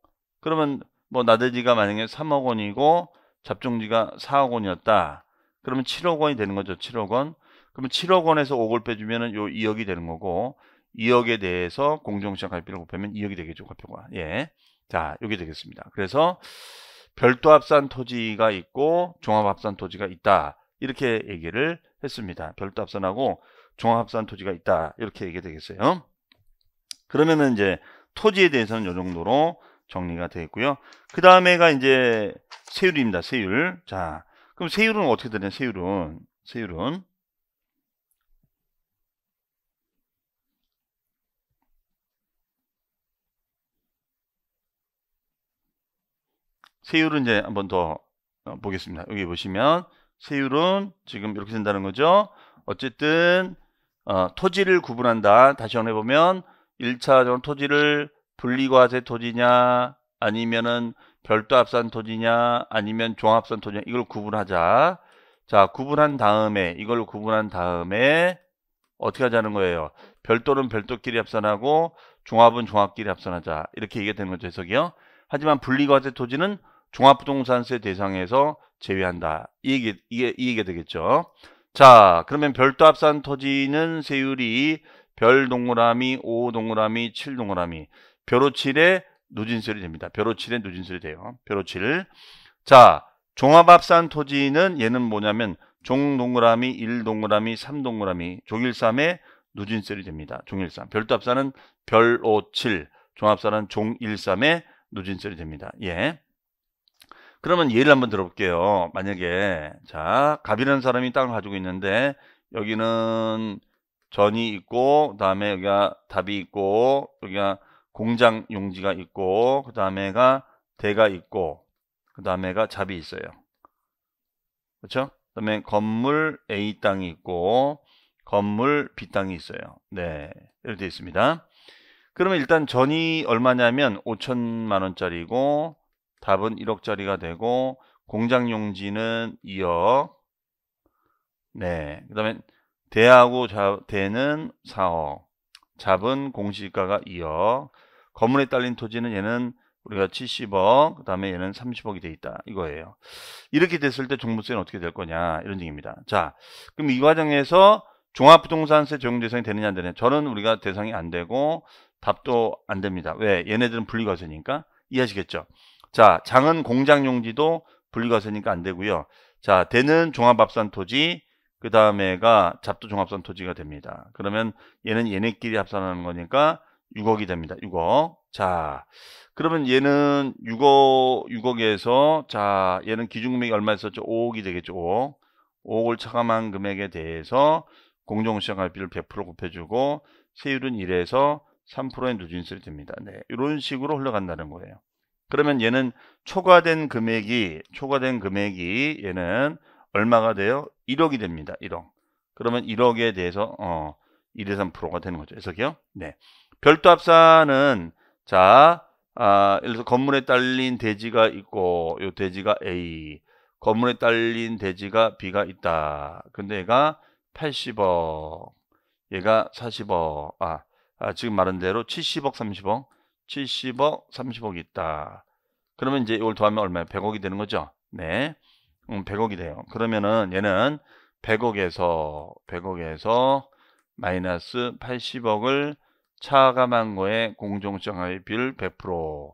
그러면 뭐 나대지가 만약에 3억 원이고 잡종지가 4억 원이었다. 그러면 7억 원이 되는 거죠. 7억 원. 그러면 7억 원에서 5억을 빼주면은 요 2억이 되는 거고 2억에 대해서 공정시장 가입비를 곱하면 2억이 되겠죠. 곱표가. 예. 자, 요게 되겠습니다. 그래서 별도 합산 토지가 있고 종합 합산 토지가 있다. 이렇게 얘기를 했습니다. 별도 합산하고 종합 합산 토지가 있다. 이렇게 얘기가 되겠어요. 그러면은 이제 토지에 대해서는 이 정도로 정리가 되어 있고요. 그 다음에가 이제 세율입니다. 세율. 자, 그럼 세율은 어떻게 되냐? 세율은 이제 한번 더 보겠습니다. 여기 보시면 세율은 지금 이렇게 된다는 거죠. 어쨌든 토지를 구분한다. 다시 한번 해보면 1차적으로 토지를 분리과세 토지냐 아니면은 별도 합산 토지냐 아니면 종합합산 토지냐 이걸 구분하자. 자, 이걸 구분한 다음에 어떻게 하자는 거예요. 별도는 별도끼리 합산하고 종합은 종합끼리 합산하자. 이렇게 얘기가 되는 거죠. 해석이요. 하지만 분리과세 토지는 종합부동산세 대상에서 제외한다. 이 얘기가 되겠죠. 자, 그러면 별도 합산 토지는 세율이 별 동그라미, 5 동그라미, 7 동그라미, 별 7에 누진세율이 됩니다. 별 7에 누진세율이 돼요. 별 7. 자, 종합합산 토지는 얘는 뭐냐면 종 동그라미, 1 동그라미, 3 동그라미, 종1, 3에 누진세율이 됩니다. 종1, 3. 별도 합산은 별 5, 7, 종합합산은 종1, 3에 누진세율이 됩니다. 예. 그러면 예를 한번 들어볼게요. 만약에 자, 갑이라는 사람이 땅을 가지고 있는데 여기는 전이 있고 그다음에 여기가 답이 있고 여기가 공장 용지가 있고 그다음에가 대가 있고 그다음에가 잡이 있어요. 그렇죠? 그다음에 건물 A 땅이 있고 건물 B 땅이 있어요. 네, 이렇게 되어 있습니다. 그러면 일단 전이 얼마냐면 5천만 원짜리고 답은 1억짜리가 되고 공장 용지는 2억. 네, 그 다음에 대하고 대는 4억, 잡은 공시지가가 2억, 건물에 딸린 토지는 얘는 우리가 70억, 그 다음에 얘는 30억이 돼 있다 이거예요. 이렇게 됐을 때 종부세는 어떻게 될 거냐 이런 얘기입니다. 자, 그럼 이 과정에서 종합부동산세 적용 대상이 되느냐 안 되느냐. 저는 우리가 대상이 안 되고 답도 안 됩니다. 왜? 얘네들은 분리과세니까. 이해하시겠죠? 자, 장은 공장용지도 분리과세니까 안 되고요. 자, 대는 종합합산 토지, 그 다음에가 잡도 종합산 토지가 됩니다. 그러면 얘는 얘네끼리 합산하는 거니까 6억이 됩니다. 6억. 자, 그러면 얘는 6억에서 자, 얘는 기준금액이 얼마였었죠? 5억이 되겠죠. 5억. 5억을 차감한 금액에 대해서 공정시장가비를 100% 곱해주고 세율은 1에서 3%의 누진세를 듭니다. 네, 이런 식으로 흘러간다는 거예요. 그러면 얘는 초과된 금액이 얘는 얼마가 돼요? 1억이 됩니다. 1억. 그러면 1억에 대해서 1에서 3%가 되는 거죠. 해석이요? 네. 별도 합산은 자, 예를 들어서 건물에 딸린 대지가 있고 요 대지가 A, 건물에 딸린 대지가 B가 있다. 근데 얘가 80억, 얘가 40억, 지금 말한 대로 70억, 30억, 70억, 30억이 있다. 그러면 이제 이걸 더하면 얼마예요? 100억이 되는 거죠? 네. 100억이 돼요. 그러면은 얘는 100억에서 마이너스 80억을 차감한 거에 공정시장가의 비율 100%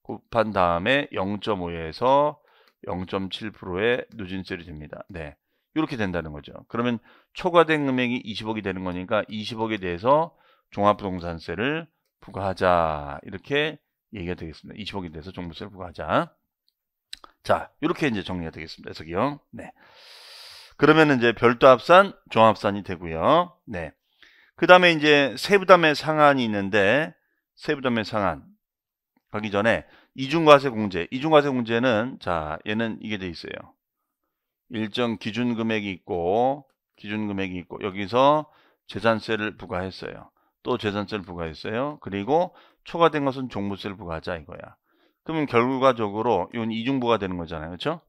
곱한 다음에 0.5에서 0.7%의 누진세율이 됩니다. 네. 이렇게 된다는 거죠. 그러면 초과된 금액이 20억이 되는 거니까 20억에 대해서 종합부동산세를 부과하자. 이렇게 얘기가 되겠습니다. 20억에 대해서 종부세를 부과하자. 자, 이렇게 이제 정리가 되겠습니다. 해석이요. 네. 그러면 이제 별도 합산, 종합합산이 되고요. 네. 그 다음에 이제 세부담의 상한이 있는데, 세부담의 상한 가기 전에 이중과세 공제. 이중과세 공제는 자, 얘는 이게 돼 있어요. 일정 기준 금액이 있고 여기서 재산세를 부과했어요. 또 재산세를 부과했어요. 그리고 초과된 것은 종부세를 부과하자 이거야. 그러면 결과적으로 이건 이중부가 되는 거잖아요. 그렇죠?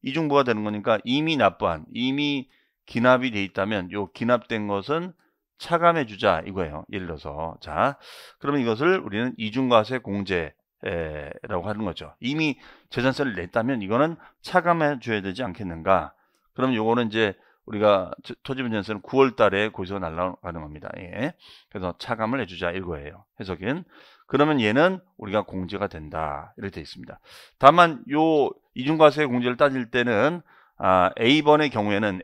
이중부가 되는 거니까 이미 기납이 돼 있다면 요 기납된 것은 차감해 주자 이거예요. 예를 들어서 자, 그러면 이것을 우리는 이중과세 공제라고 하는 거죠. 이미 재산세를 냈다면 이거는 차감해 줘야 되지 않겠는가? 그럼 요거는 이제 우리가 토지분쟁세는 9월 달에 고지가 날라가는 겁니다. 예. 그래서 차감을 해주자 이거예요. 해석은. 그러면 얘는 우리가 공제가 된다. 이렇게 되어 있습니다. 다만 요 이중과세 공제를 따질 때는 A번의 경우에는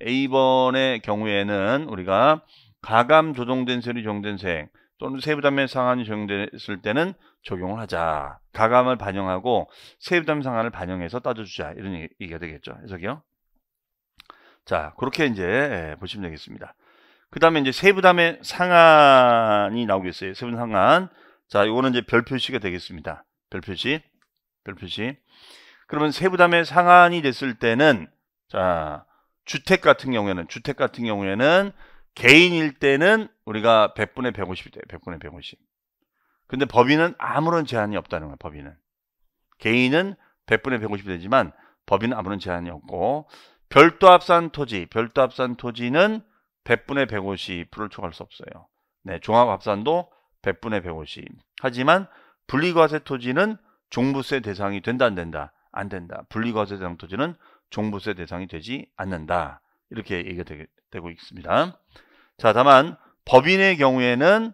우리가 가감 조정된 세율이 적용된 세액 또는 세부담의 상한이 적용됐을 때는 적용을 하자. 가감을 반영하고 세부담 상한을 반영해서 따져주자. 이런 얘기가 되겠죠. 해석이요. 자, 그렇게 이제 보시면 되겠습니다. 그 다음에 이제 세부담의 상한이 나오겠어요. 세부담 상한. 자, 이거는 이제 별 표시가 되겠습니다. 별 표시. 그러면 세부담의 상한이 됐을 때는 자, 주택 같은 경우에는 개인일 때는 우리가 100분의 150이 돼요. 100분의 150. 근데 법인은 아무런 제한이 없다는 거예요. 법인은. 개인은 100분의 150이 되지만 법인은 아무런 제한이 없고 별도 합산 토지는 100분의 150%를 초과할 수 없어요. 네, 종합 합산도 100분의 150. 하지만 분리과세 토지는 종부세 대상이 된다 안 된다? 안 된다. 분리과세 대상 토지는 종부세 대상이 되지 않는다. 이렇게 얘기가 되고 있습니다. 자, 다만 법인의 경우에는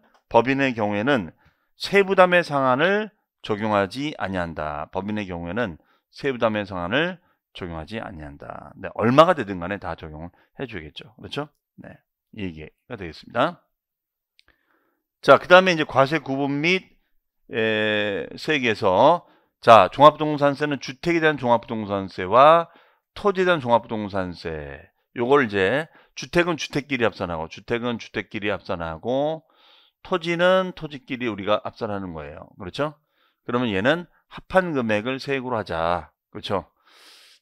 세부담의 상한을 적용하지 아니한다. 법인의 경우에는 세부담의 상한을 적용하지 아니한다. 네, 얼마가 되든 간에 다 적용을 해주겠죠. 그렇죠? 네, 이 얘기가 되겠습니다. 자, 그 다음에 이제 과세 구분 및 세액에서 자, 종합부동산세는 주택에 대한 종합부동산세와 토지에 대한 종합부동산세. 요걸 이제 주택은 주택끼리 합산하고 토지는 토지끼리 우리가 합산하는 거예요. 그렇죠? 그러면 얘는 합한 금액을 세액으로 하자. 그렇죠?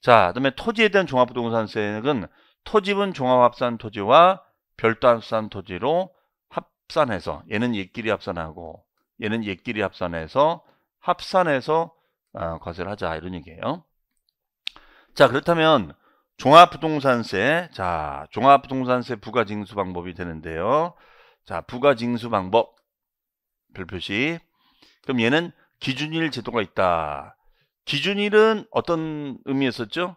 자, 그다음에 토지에 대한 종합부동산세액은 토지분 종합합산 토지와 별도 합산 토지로 합산해서 얘는 얘끼리 합산하고 얘는 얘끼리 합산해서 과세를 하자 이런 얘기예요. 자, 그렇다면 종합부동산세. 자, 종합부동산세 부가징수 방법이 되는데요. 자, 부가징수 방법 별표시. 그럼 얘는 기준일 제도가 있다. 기준일은 어떤 의미였었죠?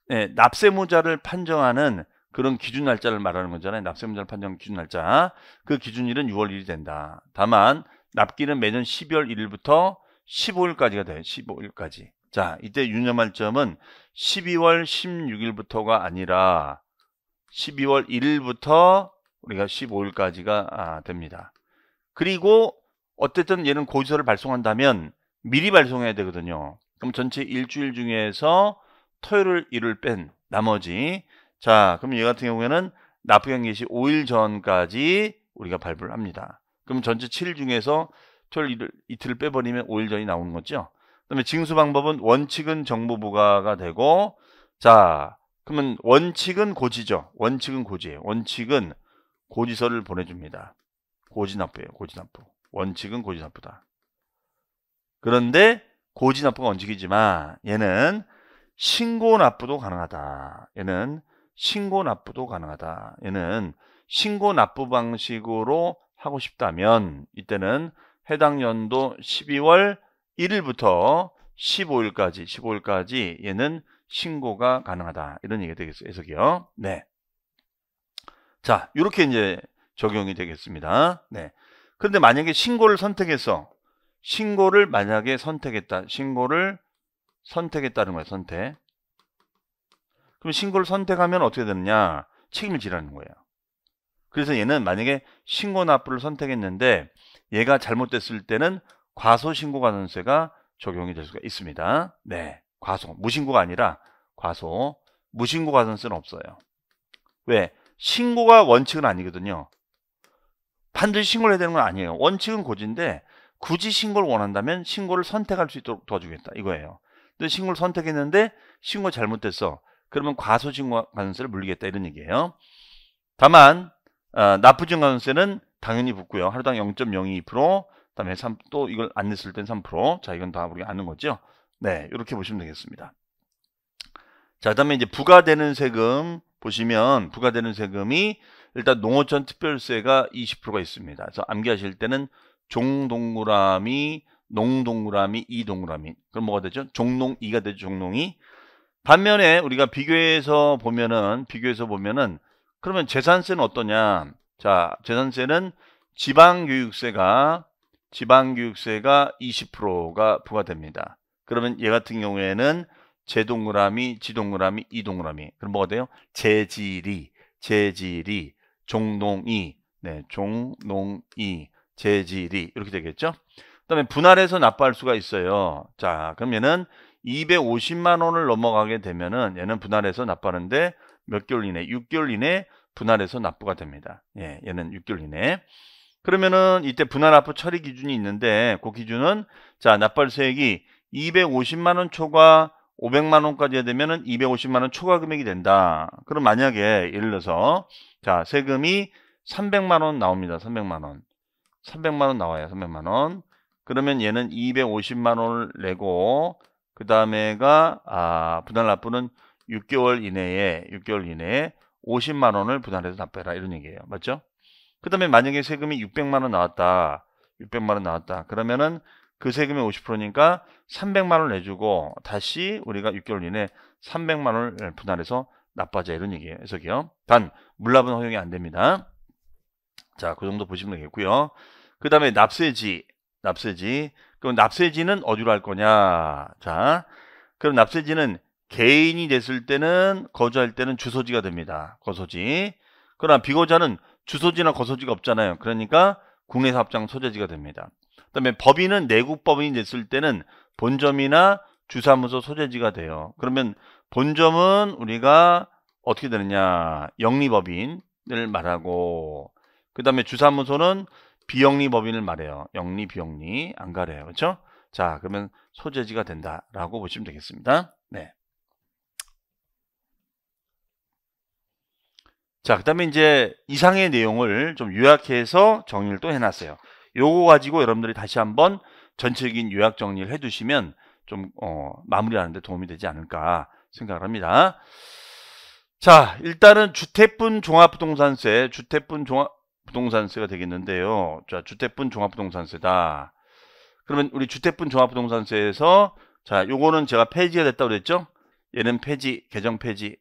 네, 납세무자를 판정하는 그런 기준 날짜를 말하는 거잖아요. 납세무자를 판정하는 기준 날짜. 그 기준일은 6월 1일이 된다. 다만 납기는 매년 12월 1일부터 15일까지가 돼요. 15일까지. 자, 이때 유념할 점은 12월 16일부터가 아니라 12월 1일부터 우리가 15일까지가 됩니다. 그리고 어쨌든 얘는 고지서를 발송한다면 미리 발송해야 되거든요. 그럼 전체 일주일 중에서 토요일, 일요일 뺀 나머지. 자, 그럼 얘 같은 경우에는 납부기한 개시 5일 전까지 우리가 발부를 합니다. 그럼 전체 7일 중에서 토요일, 일요일 이틀을 빼버리면 5일 전이 나오는 거죠. 그다음에 징수 방법은 원칙은 정보부가가 되고, 자, 그러면 원칙은 고지죠. 원칙은 고지예요. 원칙은 고지서를 보내줍니다. 고지납부예요. 고지납부. 원칙은 고지납부다. 그런데 고지납부가 원칙이지만 얘는 신고납부도 가능하다. 얘는 신고납부도 가능하다. 얘는 신고납부 방식으로 하고 싶다면 이때는 해당 연도 12월 1일부터 15일까지 얘는 신고가 가능하다. 이런 얘기가 되겠어요. 해석이요. 네. 자, 이렇게 이제 적용이 되겠습니다. 네. 그런데 만약에 신고를 선택해서 신고를 만약에 선택했다. 신고를 선택했다는 거예요. 선택. 그럼 신고를 선택하면 어떻게 되느냐? 책임을 지라는 거예요. 그래서 얘는 만약에 신고납부를 선택했는데 얘가 잘못됐을 때는 과소신고가산세가 적용이 될 수가 있습니다. 네. 과소. 무신고가 아니라 과소. 무신고가산세는 없어요. 왜? 신고가 원칙은 아니거든요. 반드시 신고를 해야 되는 건 아니에요. 원칙은 고지인데 굳이 신고를 원한다면 신고를 선택할 수 있도록 도와주겠다 이거예요. 근데 신고를 선택했는데 신고 잘못됐어. 그러면 과소신고가산세를 물리겠다 이런 얘기예요. 다만 납부증가산세는 당연히 붙고요. 하루당 0.02%, 그다음에 또 이걸 안 냈을 땐 3%. 자, 이건 다 우리가 아는 거죠. 네, 이렇게 보시면 되겠습니다. 자, 그다음에 이제 부과되는 세금 보시면 부과되는 세금이 일단 농어촌 특별세가 20%가 있습니다. 그래서 암기하실 때는 종동그라미, 농동그라미, 이동그라미. 그럼 뭐가 되죠? 종농이가 되죠. 종농이. 반면에 우리가 비교해서 보면은 그러면 재산세는 어떠냐? 자, 재산세는 지방교육세가 20%가 부과됩니다. 그러면 얘 같은 경우에는 제동그라미, 지동그라미, 이동그라미. 그럼 뭐가 돼요? 재지리, 종농이, 네, 종농이, 재지리 이렇게 되겠죠? 그다음에 분할해서 납부할 수가 있어요. 자, 그럼 얘는 250만 원을 넘어가게 되면은 얘는 분할해서 납부하는데 몇 개월 이내? 6개월 이내 분할해서 납부가 됩니다. 예, 얘는 6개월 이내. 그러면은 이때 분할 납부 처리 기준이 있는데 그 기준은 자, 납부할 세액이 250만 원 초과 500만 원까지 되면은 250만 원 초과 금액이 된다. 그럼 만약에 예를 들어서 자, 세금이 300만 원 나옵니다. 300만 원. 300만 원 나와요. 300만 원. 그러면 얘는 250만 원을 내고 그 다음에가 분할 납부는 6개월 이내에 50만 원을 분할해서 납부해라 이런 얘기예요. 맞죠? 그 다음에 만약에 세금이 600만 원 나왔다. 그러면은 그 세금의 50%니까 300만 원을 내주고 다시 우리가 6개월 이내 300만 원을 분할해서 납부하자 이런 얘기예요. 해석이요. 단 물납은 허용이 안 됩니다. 자, 그 정도 보시면 되겠고요. 그 다음에 납세지. 그럼 납세지는 어디로 할 거냐? 자, 그럼 납세지는 개인이 됐을 때는 거주할 때는 주소지가 됩니다. 거소지. 그러나 비거주자는 주소지나 거소지가 없잖아요. 그러니까 국내사업장 소재지가 됩니다. 그다음에 법인은 내국 법인이 됐을 때는 본점이나 주사무소 소재지가 돼요. 그러면 본점은 우리가 어떻게 되느냐? 영리법인을 말하고 그다음에 주사무소는 비영리법인을 말해요. 영리, 비영리 안 가려요. 그렇죠? 자, 그러면 소재지가 된다라고 보시면 되겠습니다. 네. 자, 그다음에 이제 이상의 내용을 좀 요약해서 정리를 또 해놨어요. 요거 가지고 여러분들이 다시 한번 전체적인 요약 정리를 해두시면 좀 마무리하는 데 도움이 되지 않을까 생각을 합니다. 자, 일단은 주택분 종합부동산세, 주택분 종합부동산세가 되겠는데요. 자, 주택분 종합부동산세다. 그러면 우리 주택분 종합부동산세에서 자, 요거는 제가 폐지가 됐다고 그랬죠? 얘는 폐지, 개정 폐지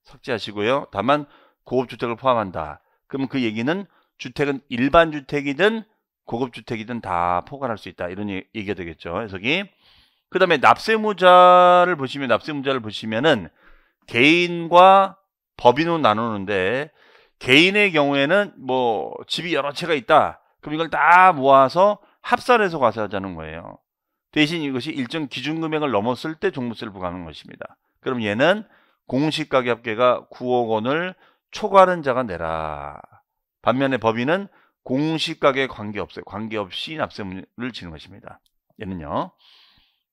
삭제하시고요. 다만 고급주택을 포함한다. 그러면 그 얘기는 주택은 일반 주택이든 고급주택이든 다 포괄할 수 있다. 이런 얘기가 되겠죠. 해석이. 그 다음에 납세무자를 보시면은 개인과 법인으로 나누는데 개인의 경우에는 뭐 집이 여러 채가 있다. 그럼 이걸 다 모아서 합산해서 과세하자는 거예요. 대신 이것이 일정 기준 금액을 넘었을 때 종부세를 부과하는 것입니다. 그럼 얘는 공시가격계가 9억 원을 초과하는 자가 내라. 반면에 법인은 공시가격에 관계없이 납세물을 지는 것입니다. 얘는요.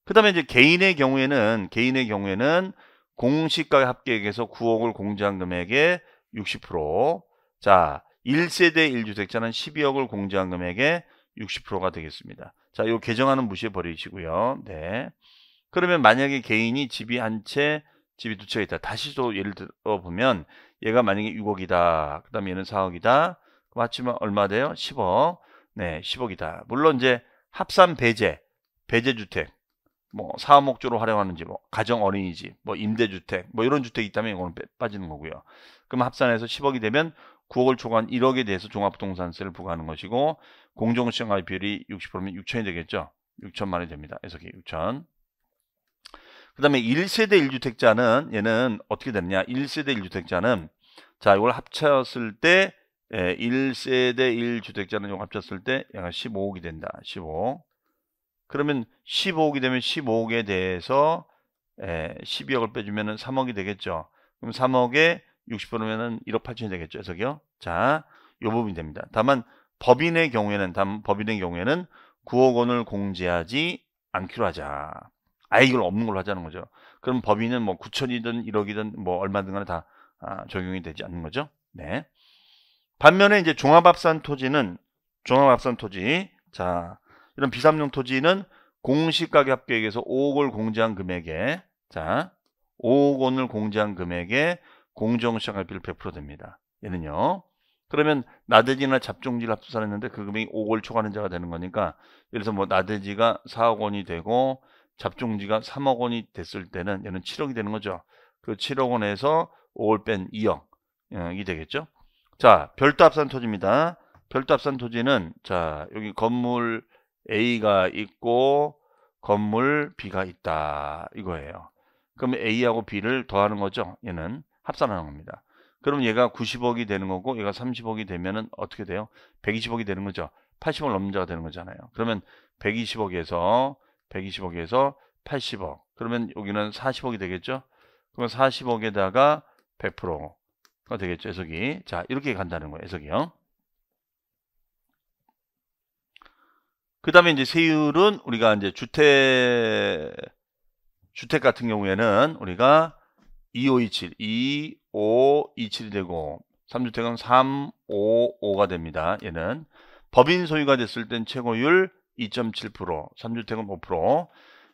그 다음에 이제 개인의 경우에는 공시가격 합계액에서 9억을 공제한 금액의 60%. 자, 1세대 1주택자는 12억을 공제한 금액의 60%가 되겠습니다. 자, 요 개정안은 무시해 버리시고요. 네. 그러면 만약에 개인이 집이 한 채, 집이 두 채가 있다. 다시 또 예를 들어 보면 얘가 만약에 6억이다. 그 다음에 얘는 4억이다. 그럼 합치면 얼마 돼요? 10억. 네, 10억이다. 물론 이제 합산 배제주택, 뭐 사업목적으로 활용하는지, 뭐 가정 어린이집, 뭐 임대주택, 뭐 이런 주택이 있다면 이거는 빠지는 거고요. 그럼 합산해서 10억이 되면 9억을 초과한 1억에 대해서 종합부동산세를 부과하는 것이고 공정시장가액 비율이 60%면 6천이 되겠죠. 6천만 원이 됩니다. 해석이 6천. 그 다음에 1세대 1주택자는 얘는 어떻게 되느냐. 1세대 1주택자는 자 이걸 합쳤을 때 1세대 1주택자는 이거 합쳤을 때 약간 15억이 된다. 15억. 그러면 15억이 되면 15억에 대해서 12억을 빼주면 3억이 되겠죠. 그럼 3억에 60%면은 1억 8천이 되겠죠. 해석이요. 자, 이 부분이 됩니다. 다만 법인의 경우에는 9억 원을 공제하지 않기로 하자. 아예 이걸 없는 걸로 하자는 거죠. 그럼 법인은 뭐 9천이든 1억이든 뭐 얼마든 간에 다 적용이 되지 않는 거죠. 네. 반면에 이제 종합합산 토지, 자, 이런 비삼용 토지는 공시가격 합계액에서 5억을 공제한 금액에, 자, 5억 원을 공제한 금액에 공정시장가액비율 100% 됩니다. 얘는요. 그러면 나대지나 잡종지를 합산했는데 그 금액이 5억을 초과하는 자가 되는 거니까, 예를 들어서 뭐 나대지가 4억 원이 되고 잡종지가 3억 원이 됐을 때는 얘는 7억이 되는 거죠. 그 7억 원에서 5월 뺀 2억이 되겠죠. 자, 별도 합산 토지입니다. 별도 합산 토지는 자, 여기 건물 A가 있고 건물 B가 있다. 이거예요. 그럼 A하고 B를 더하는 거죠. 얘는 합산하는 겁니다. 그럼 얘가 90억이 되는 거고 얘가 30억이 되면은 어떻게 돼요? 120억이 되는 거죠. 80억을 넘는 자가 되는 거잖아요. 그러면 120억에서 80억. 그러면 여기는 40억이 되겠죠? 그러면 40억에다가 100%가 되겠죠. 해석이. 자, 이렇게 간다는 거예요. 해석이요. 그 다음에 이제 세율은 우리가 이제 주택 같은 경우에는 우리가 2527, 2527이 되고 3주택은 355가 됩니다. 얘는 법인 소유가 됐을 땐 최고율 2.7%, 3주택은 5%.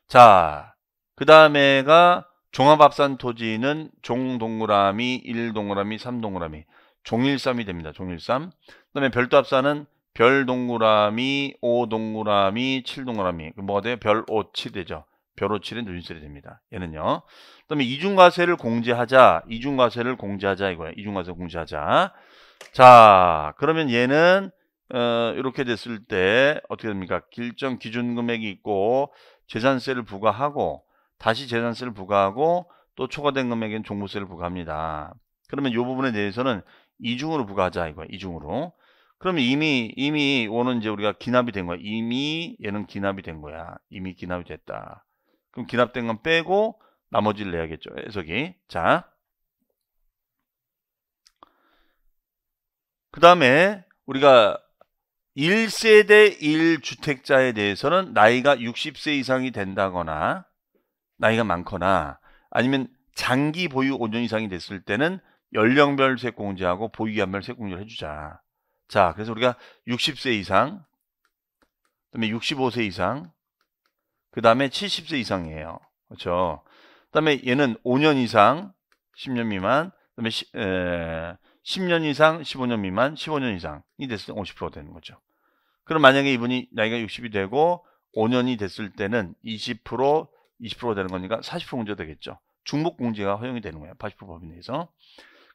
자, 그 다음에가 종합합산 토지는 종동그라미, 1동그라미, 3동그라미, 종일삼이 됩니다. 종일삼. 그 다음에 별도 합산은 별 동그라미, 5동그라미, 7동그라미. 뭐가 돼요? 별 5, 7 되죠. 별 5, 7은 누진세율이 됩니다. 얘는요. 그 다음에 이중과세를 공제하자 이거예요. 이중과세 공제하자. 자, 그러면 얘는 이렇게 됐을 때 어떻게 됩니까? 일정 기준 금액이 있고 재산세를 부과하고 다시 재산세를 부과하고 또 초과된 금액엔 종부세를 부과합니다. 그러면 이 부분에 대해서는 이중으로 부과하자 이거예요. 이중으로. 그러면 이미 원은 이제 우리가 기납이 된 거야. 이미 얘는 기납이 된 거야. 이미 기납이 됐다. 그럼 기납된 건 빼고 나머지를 내야겠죠. 해석이. 자. 그 다음에 우리가 1세대 1주택자에 대해서는 나이가 60세 이상이 된다거나 나이가 많거나 아니면 장기 보유 5년 이상이 됐을 때는 연령별 세공제하고 보유기한별 세공제를 해주자. 자, 그래서 우리가 60세 이상, 그다음에 65세 이상, 그 다음에 70세 이상이에요. 그렇죠? 그다음에 얘는 5년 이상 10년 미만, 그다음에 10년 이상 15년 미만, 15년 이상이 됐을 때 50% 되는 거죠. 그럼 만약에 이분이 나이가 60이 되고 5년이 됐을 때는 20% 되는 거니까 40% 공제가 되겠죠. 중복 공제가 허용이 되는 거예요. 80% 법인 내에서.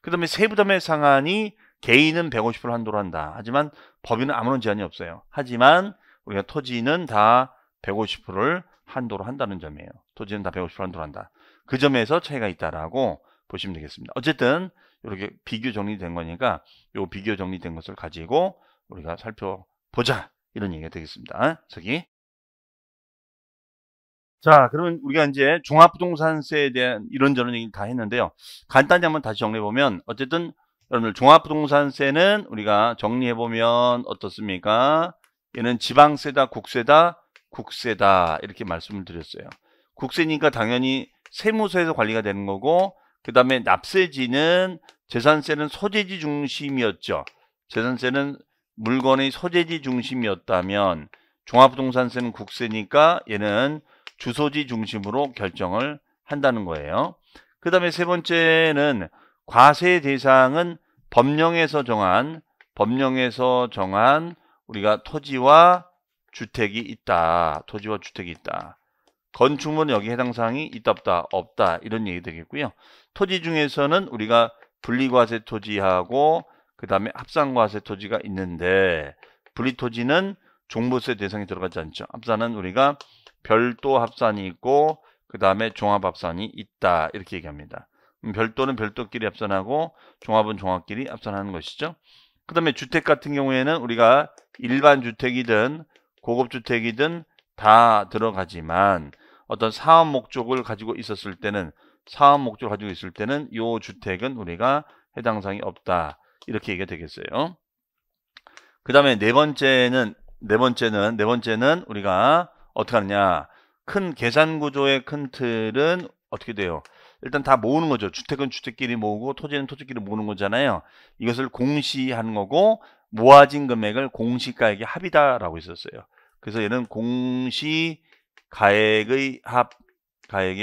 그 다음에 세부담의 상한이 개인은 150%를 한도로 한다. 하지만 법인은 아무런 제한이 없어요. 하지만 우리가 토지는 다 150%를 한도로 한다는 점이에요. 토지는 다 150% 한도로 한다. 그 점에서 차이가 있다라고 보시면 되겠습니다. 어쨌든 이렇게 비교 정리된 거니까 이 비교 정리된 것을 가지고 우리가 살펴보자. 이런 얘기가 되겠습니다. 저기. 자, 그러면 우리가 이제 종합부동산세에 대한 이런저런 얘기 다 했는데요. 간단히 한번 다시 정리해보면, 어쨌든 여러분들 종합부동산세는 우리가 정리해보면 어떻습니까? 얘는 지방세다, 국세다, 국세다 이렇게 말씀을 드렸어요. 국세니까 당연히 세무서에서 관리가 되는 거고, 그 다음에 납세지는 재산세는 소재지 중심이었죠. 재산세는 물건의 소재지 중심이었다면 종합부동산세는 국세니까 얘는 주소지 중심으로 결정을 한다는 거예요. 그 다음에 세 번째는 과세 대상은 법령에서 정한 우리가 토지와 주택이 있다. 토지와 주택이 있다. 건축물은 여기 해당 사항이 있다 없다 없다 이런 얘기 되겠고요. 토지 중에서는 우리가 분리과세 토지하고 그 다음에 합산과세 토지가 있는데 분리토지는 종부세 대상에 들어가지 않죠. 합산은 우리가 별도 합산이 있고 그 다음에 종합합산이 있다 이렇게 얘기합니다. 별도는 별도끼리 합산하고 종합은 종합끼리 합산하는 것이죠. 그 다음에 주택 같은 경우에는 우리가 일반 주택이든 고급 주택이든 다 들어가지만 어떤 사업 목적을 가지고 있을 때는 이 주택은 우리가 해당 사항이 없다 이렇게 얘기가 되겠어요. 그 다음에 네 번째는 우리가 어떻게 하느냐. 큰 계산 구조의 큰 틀은 어떻게 돼요? 일단 다 모으는 거죠. 주택은 주택끼리 모으고 토지는 토지끼리 모으는 거잖아요. 이것을 공시하는 거고 모아진 금액을 공시가액의 합이다라고 있었어요. 그래서 얘는 공시가액의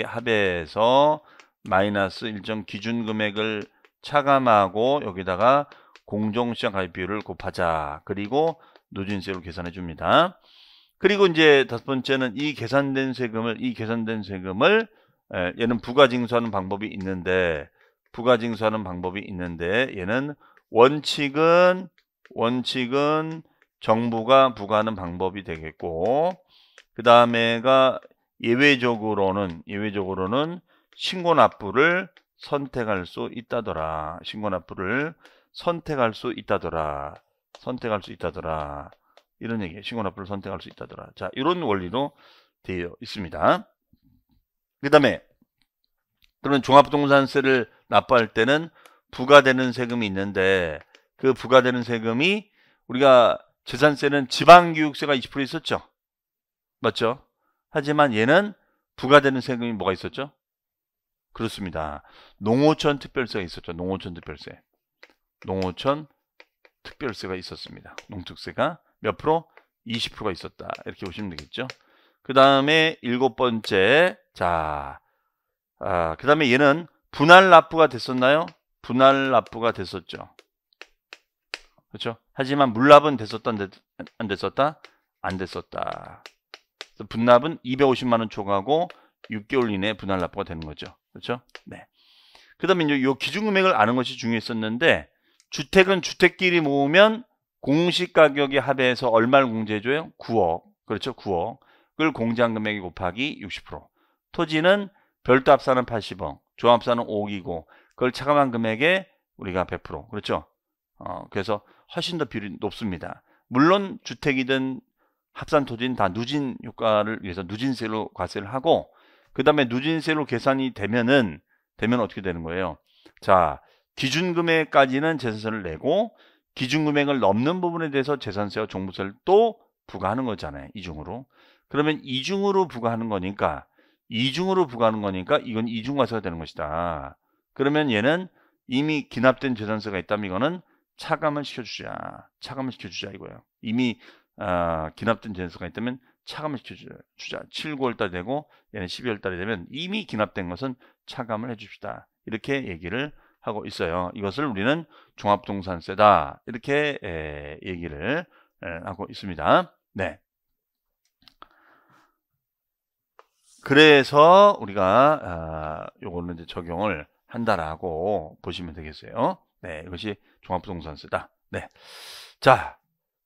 합에서 마이너스 일정 기준 금액을 차감하고 여기다가 공정시장 가입 비율을 곱하자. 그리고 누진세로 계산해 줍니다. 그리고 이제 다섯 번째는 이 계산된 세금을 얘는 부가징수하는 방법이 있는데 얘는 원칙은 정부가 부과하는 방법이 되겠고 그 다음에가 예외적으로는 신고납부를 선택할 수 있다더라. 이런 얘기예요. 신고납부를 선택할 수 있다더라. 자, 이런 원리로 되어 있습니다. 그 다음에 그러면 종합부동산세를 납부할 때는 부과되는 세금이 있는데 그 부과되는 세금이 우리가 재산세는 지방교육세가 20% 있었죠. 맞죠? 하지만 얘는 부과되는 세금이 뭐가 있었죠? 그렇습니다. 농어촌 특별세가 있었죠. 농어촌 특별세가 있었습니다. 농특세가 몇 프로? 20%가 있었다. 이렇게 보시면 되겠죠. 그 다음에 일곱 번째. 자, 그 다음에 얘는 분할 납부가 됐었나요? 분할 납부가 됐었죠. 그렇죠? 하지만 물납은 됐었다, 안 됐었다? 안 됐었다. 분납은 250만 원 초과하고 6개월 이내에 분할 납부가 되는 거죠. 그렇죠? 네. 그 다음에 이제 요 기준금액을 아는 것이 중요했었는데 주택은 주택끼리 모으면 공시가격의 합해서 얼마를 공제해줘요? 9억. 그렇죠? 9억을 공제한 금액이 곱하기 60%. 토지는 별도 합산은 80억, 종합합산은 5억이고 그걸 차감한 금액에 우리가 100%. 그렇죠? 그래서 훨씬 더 비율이 높습니다. 물론 주택이든 합산 토지는 다 누진 효과를 위해서 누진세로 과세를 하고 그 다음에 누진세로 계산이 되면 어떻게 되는 거예요? 자, 기준금액까지는 재산세를 내고 기준금액을 넘는 부분에 대해서 재산세와 종부세를 또 부과하는 거잖아요. 이중으로. 그러면 이중으로 부과하는 거니까 이건 이중과세가 되는 것이다. 그러면 얘는 이미 기납된 재산세가 있다면 이거는 차감을 시켜주자 이거예요. 이미 기납된 재산세가 있다면 차감을 주자. 7, 9월 달이 되고 얘는 12월 달이 되면 이미 기납된 것은 차감을 해줍시다. 이렇게 얘기를 하고 있어요. 이것을 우리는 종합부동산세다. 이렇게 얘기를 하고 있습니다. 네. 그래서 우리가 요거는 이제 적용을 한다라고 보시면 되겠어요. 네, 이것이 종합부동산세다. 네. 자,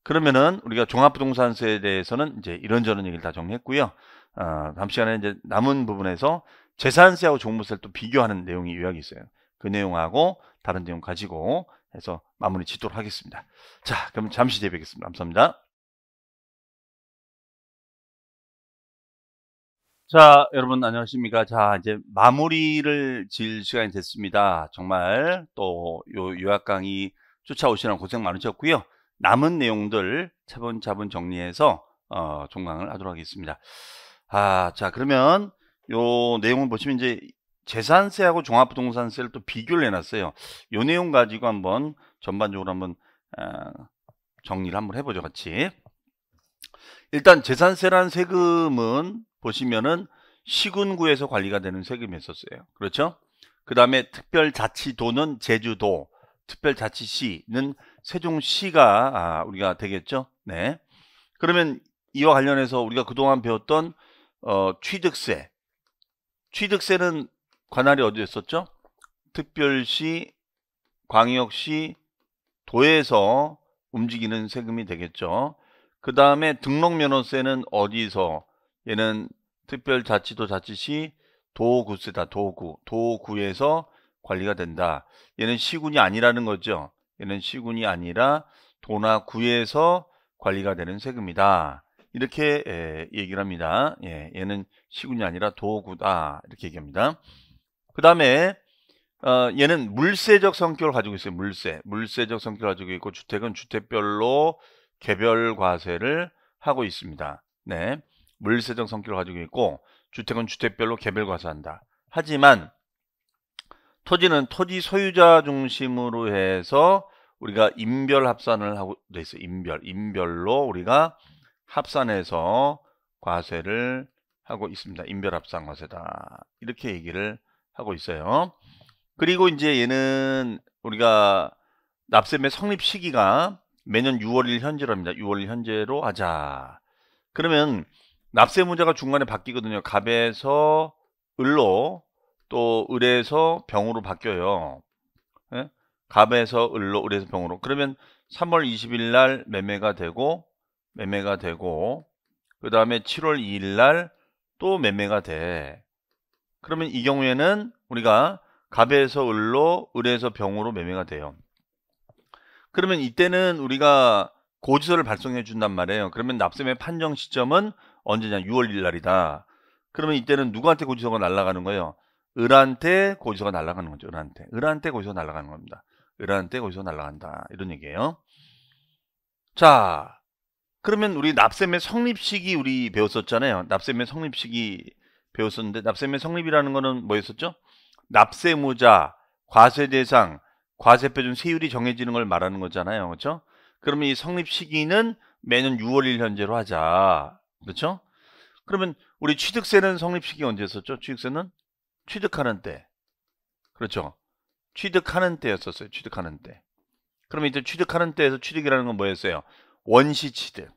그러면은 우리가 종합부동산세에 대해서는 이제 이런저런 얘기를 다 정리했고요. 다음 시간에 이제 남은 부분에서 재산세하고 종부세를 또 비교하는 내용이 요약이 있어요. 그 내용하고 다른 내용 가지고 해서 마무리 짓도록 하겠습니다. 자, 그럼 잠시 뒤에 뵙겠습니다. 감사합니다. 자, 여러분 안녕하십니까? 자, 이제 마무리를 지을 시간이 됐습니다. 정말 또 요 요약 강의 쫓아오시느라 고생 많으셨고요. 남은 내용들 차분차분 정리해서 종강을 하도록 하겠습니다. 자, 그러면 요 내용을 보시면 이제 재산세하고 종합부동산세를 또 비교를 해놨어요. 요 내용 가지고 한번 전반적으로 한번 정리를 한번 해보죠, 같이. 일단 재산세라는 세금은 보시면은 시군구에서 관리가 되는 세금이었었어요. 그렇죠? 그 다음에 특별자치도는 제주도, 특별자치시는 세종시가 우리가 되겠죠? 네. 그러면 이와 관련해서 우리가 그동안 배웠던 취득세. 취득세는 관할이 어디였었죠? 특별시, 광역시, 도에서 움직이는 세금이 되겠죠. 그 다음에 등록면허세는 어디서? 얘는 특별자치도 자치시 도구세다. 도구에서 관리가 된다. 얘는 시군이 아니라는 거죠. 얘는 시군이 아니라 도나 구에서 관리가 되는 세금이다. 이렇게 얘기를 합니다. 예, 얘는 시군이 아니라 도구다. 이렇게 얘기합니다. 그 다음에 얘는 물세적 성격을 가지고 있어요. 물세적 성격을 가지고 있고, 주택은 주택별로 개별 과세를 하고 있습니다. 네, 물세적 성격을 가지고 있고, 주택은 주택별로 개별 과세한다. 하지만 토지는 토지 소유자 중심으로 해서 우리가 인별 합산을 하고 돼 있어요. 인별로 우리가 합산해서 과세를 하고 있습니다. 인별 합산 과세다. 이렇게 얘기를 하고 있어요. 그리고 이제 얘는 우리가 납세의 성립 시기가 매년 6월 1일 현재로 합니다. 6월 1일 현재로 하자. 그러면 납세무자가 중간에 바뀌거든요. 갑에서 을로, 또 을에서 병으로 바뀌어요. 예? 갑에서 을로, 을에서 병으로. 그러면 3월 20일 날 매매가 되고 그 다음에 7월 2일 날 또 매매가 돼. 그러면 이 경우에는 우리가 갑에서 을로, 을에서 병으로 매매가 돼요. 그러면 이때는 우리가 고지서를 발송해 준단 말이에요. 그러면 납세매 판정 시점은 언제냐? 6월 1일 날이다. 그러면 이때는 누구한테 고지서가 날아가는 거예요? 을한테 고지서가 날아가는 거죠. 을한테 고지서가 날아가는 겁니다. 을한테 고지서가 날아간다. 이런 얘기예요. 자, 그러면 우리 납세매 성립 시기 우리 배웠었잖아요. 납세매 성립 시기 배웠었는데, 납세매 성립이라는 거는 뭐였었죠? 납세무자, 과세대상, 과세표준 세율이 정해지는 걸 말하는 거잖아요. 그렇죠? 그러면 이 성립 시기는 매년 6월 1일 현재로 하자. 그렇죠? 그러면 우리 취득세는 성립 시기가 언제였었죠? 취득세는 취득하는 때. 그렇죠? 취득하는 때였었어요. 취득하는 때. 그러면 이제 취득하는 때에서 취득이라는 건 뭐였어요? 원시 취득.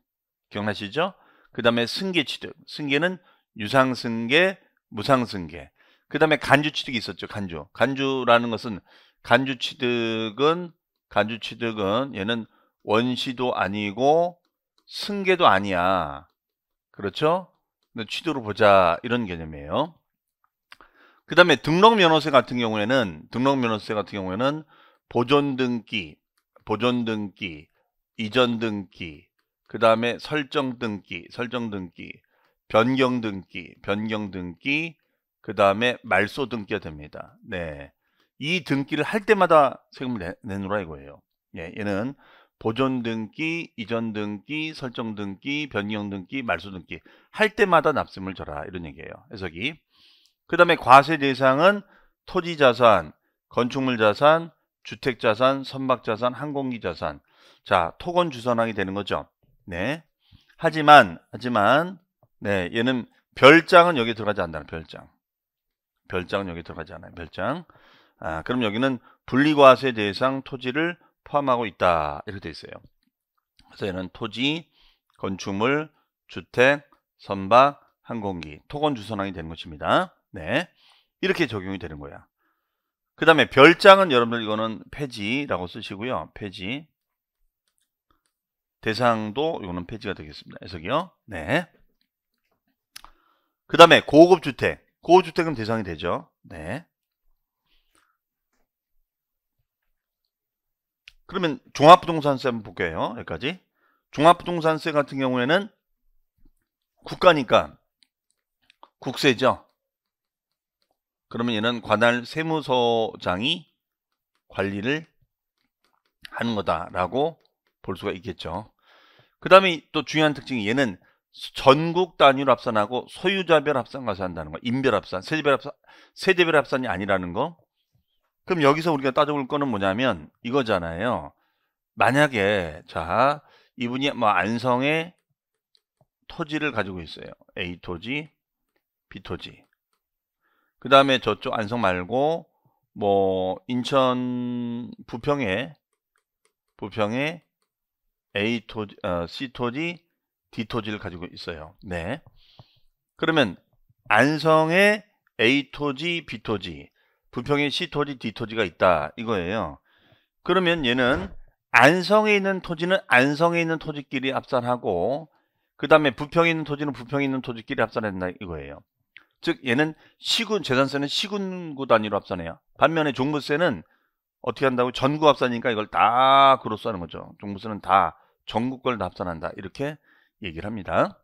기억나시죠? 그 다음에 승계 취득. 승계는 유상승계, 무상승계. 그 다음에 간주 취득이 있었죠. 간주라는 것은 간주 취득은 얘는 원시도 아니고 승계도 아니야. 그렇죠? 근데 취득으로 보자, 이런 개념이에요. 그 다음에 등록면허세 같은 경우에는 보존등기, 이전등기, 그 다음에 설정등기, 변경등기, 그 다음에 말소등기가 됩니다. 네, 이 등기를 할 때마다 세금을 내놓으라 이거예요. 예, 얘는 보존등기, 이전등기, 설정등기, 변경등기, 말소등기 할 때마다 납세금을 져라, 이런 얘기예요. 해석이. 그 다음에 과세 대상은 토지자산, 건축물자산, 주택자산, 선박자산, 항공기자산. 자, 토건주선항이 되는 거죠. 네. 하지만 네, 얘는 별장은 여기 들어가지 않는다. 별장. 별장은 여기 들어가지 않아요. 별장. 그럼 여기는 분리과세 대상 토지를 포함하고 있다. 이렇게 돼 있어요. 그래서 얘는 토지, 건축물, 주택, 선박, 항공기, 토건 주선항이 되는 것입니다. 네. 이렇게 적용이 되는 거야. 그 다음에 별장은 여러분들 이거는 폐지라고 쓰시고요. 폐지. 대상도 이거는 폐지가 되겠습니다. 해석이요. 네. 그 다음에 고급주택. 고급주택은 대상이 되죠. 네. 그러면 종합부동산세 한번 볼게요. 여기까지. 종합부동산세 같은 경우에는 국가니까 국세죠. 그러면 얘는 관할 세무서장이 관리를 하는 거다라고 볼 수가 있겠죠. 그 다음에 또 중요한 특징이 얘는 전국 단위로 합산하고 소유자별 합산 가서 한다는 거. 인별 합산, 세대별 합산이 아니라는 거. 그럼 여기서 우리가 따져볼 거는 뭐냐면 이거잖아요. 만약에 자 이분이 뭐 안성에 토지를 가지고 있어요. A 토지, B 토지. 그 다음에 저쪽 안성 말고 뭐 인천 부평에 A 토지, C 토지, D 토지를 가지고 있어요. 네. 그러면 안성에 A 토지, B 토지, 부평에 C 토지, D 토지가 있다 이거예요. 그러면 얘는 안성에 있는 토지는 안성에 있는 토지끼리 합산하고 그 다음에 부평에 있는 토지는 부평에 있는 토지끼리 합산해야 된다 이거예요. 즉 얘는 시군 재산세는 시군구 단위로 합산해요. 반면에 종부세는 어떻게 한다고 전국 합산이니까 이걸 다 그로써 하는 거죠. 종부세는 다 전국 걸 다 합산한다 이렇게 얘기를 합니다.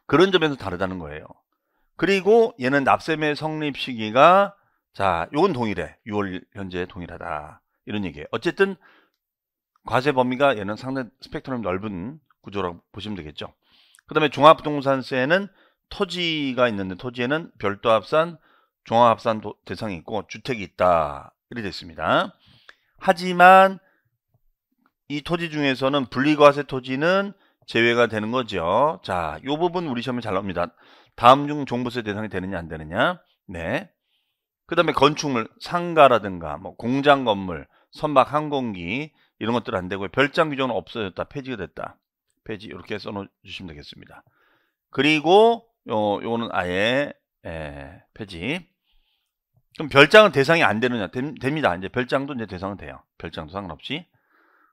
그런 점에서 다르다는 거예요. 그리고 얘는 납세매 성립 시기가 자 요건 동일해. 6월 현재 동일하다 이런 얘기예요. 어쨌든 과세 범위가 얘는 상당히 스펙트럼이 넓은 구조라고 보시면 되겠죠. 그 다음에 종합부동산세는 토지가 있는데 토지에는 별도 합산, 종합합산 대상이 있고 주택이 있다 이렇게 됐습니다. 하지만 이 토지 중에서는 분리과세 토지는 제외가 되는 거죠. 자, 이 부분 우리 시험에 잘 나옵니다. 다음 중 종부세 대상이 되느냐 안 되느냐. 네. 그 다음에 건축물, 상가라든가 뭐 공장 건물, 선박 항공기 이런 것들 안 되고요. 별장 규정은 없어졌다. 폐지가 됐다. 폐지 이렇게 써놓으시면 되겠습니다. 그리고 요거는 아예 폐지. 그럼 별장은 대상이 안 되느냐? 됩니다. 이제 별장도 이제 대상은 돼요. 별장도 상관없이.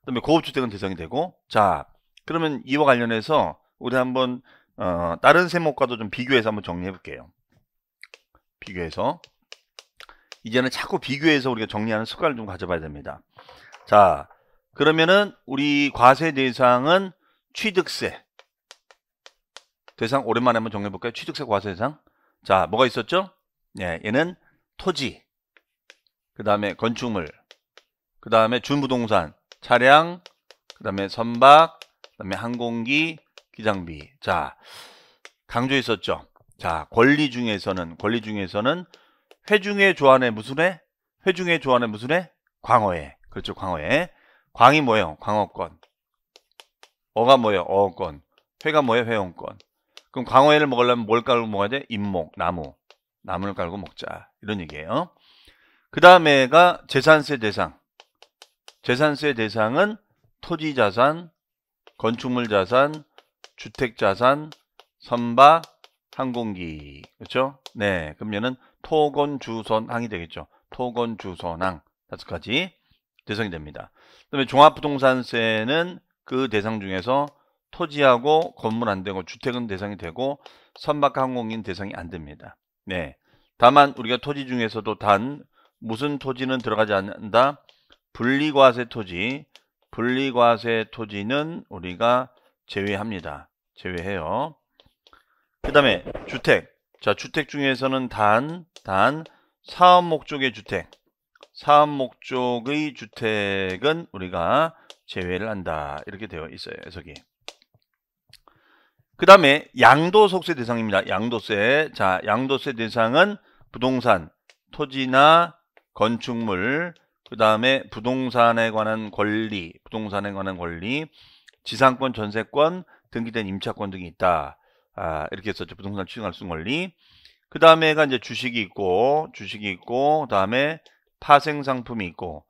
그다음에 고급주택은 대상이 되고. 자, 그러면 이와 관련해서 우리 한번 다른 세목과도 좀 비교해서 한번 정리해 볼게요. 비교해서. 이제는 자꾸 비교해서 우리가 정리하는 습관을 좀 가져봐야 됩니다. 자, 그러면은 우리 과세 대상은 취득세. 대상 오랜만에 한번 정리해 볼까요? 취득세 과세 대상. 자, 뭐가 있었죠? 네, 얘는 토지, 그 다음에 건축물, 그 다음에 준부동산, 차량, 그 다음에 선박, 그 다음에 항공기, 기장비. 자, 강조했었죠. 자, 권리 중에서는 회중의 조안에 무슨 회? 회중의 조안에 무슨 회? 광어회. 그렇죠, 광어회. 광이 뭐예요? 광어권. 어가 뭐예요? 어권. 회가 뭐예요? 회원권. 그럼 광어회를 먹으려면 뭘 깔고 먹어야 돼? 잎목, 나무를 깔고 먹자. 이런 얘기예요. 그 다음에가 재산세 대상. 재산세 대상은 토지 자산, 건축물 자산, 주택 자산, 선박, 항공기. 그렇죠? 네. 그럼 얘는 토건주선항이 되겠죠. 토건주선항 5가지 대상이 됩니다. 그다음에 종합부동산세는 그 대상 중에서 토지하고 건물 안 되고 주택은 대상이 되고 선박 항공기는 대상이 안 됩니다. 네. 다만 우리가 토지 중에서도 단 무슨 토지는 들어가지 않는다? 분리과세 토지. 분리과세 토지는 우리가 제외합니다. 제외해요. 그 다음에 주택. 자, 주택 중에서는 단 사업 목적의 주택. 사업 목적의 주택은 우리가 제외를 한다. 이렇게 되어 있어요. 해석이. 그 다음에 양도소득세 대상입니다. 양도세. 자, 양도세 대상은 부동산, 토지나 건축물, 그 다음에 부동산에 관한 권리, 지상권, 전세권, 등기된 임차권 등이 있다. 이렇게 했었죠. 부동산 취득할 수 있는 권리. 그 다음에가 이제 주식이 있고, 그 다음에 파생상품이 있고,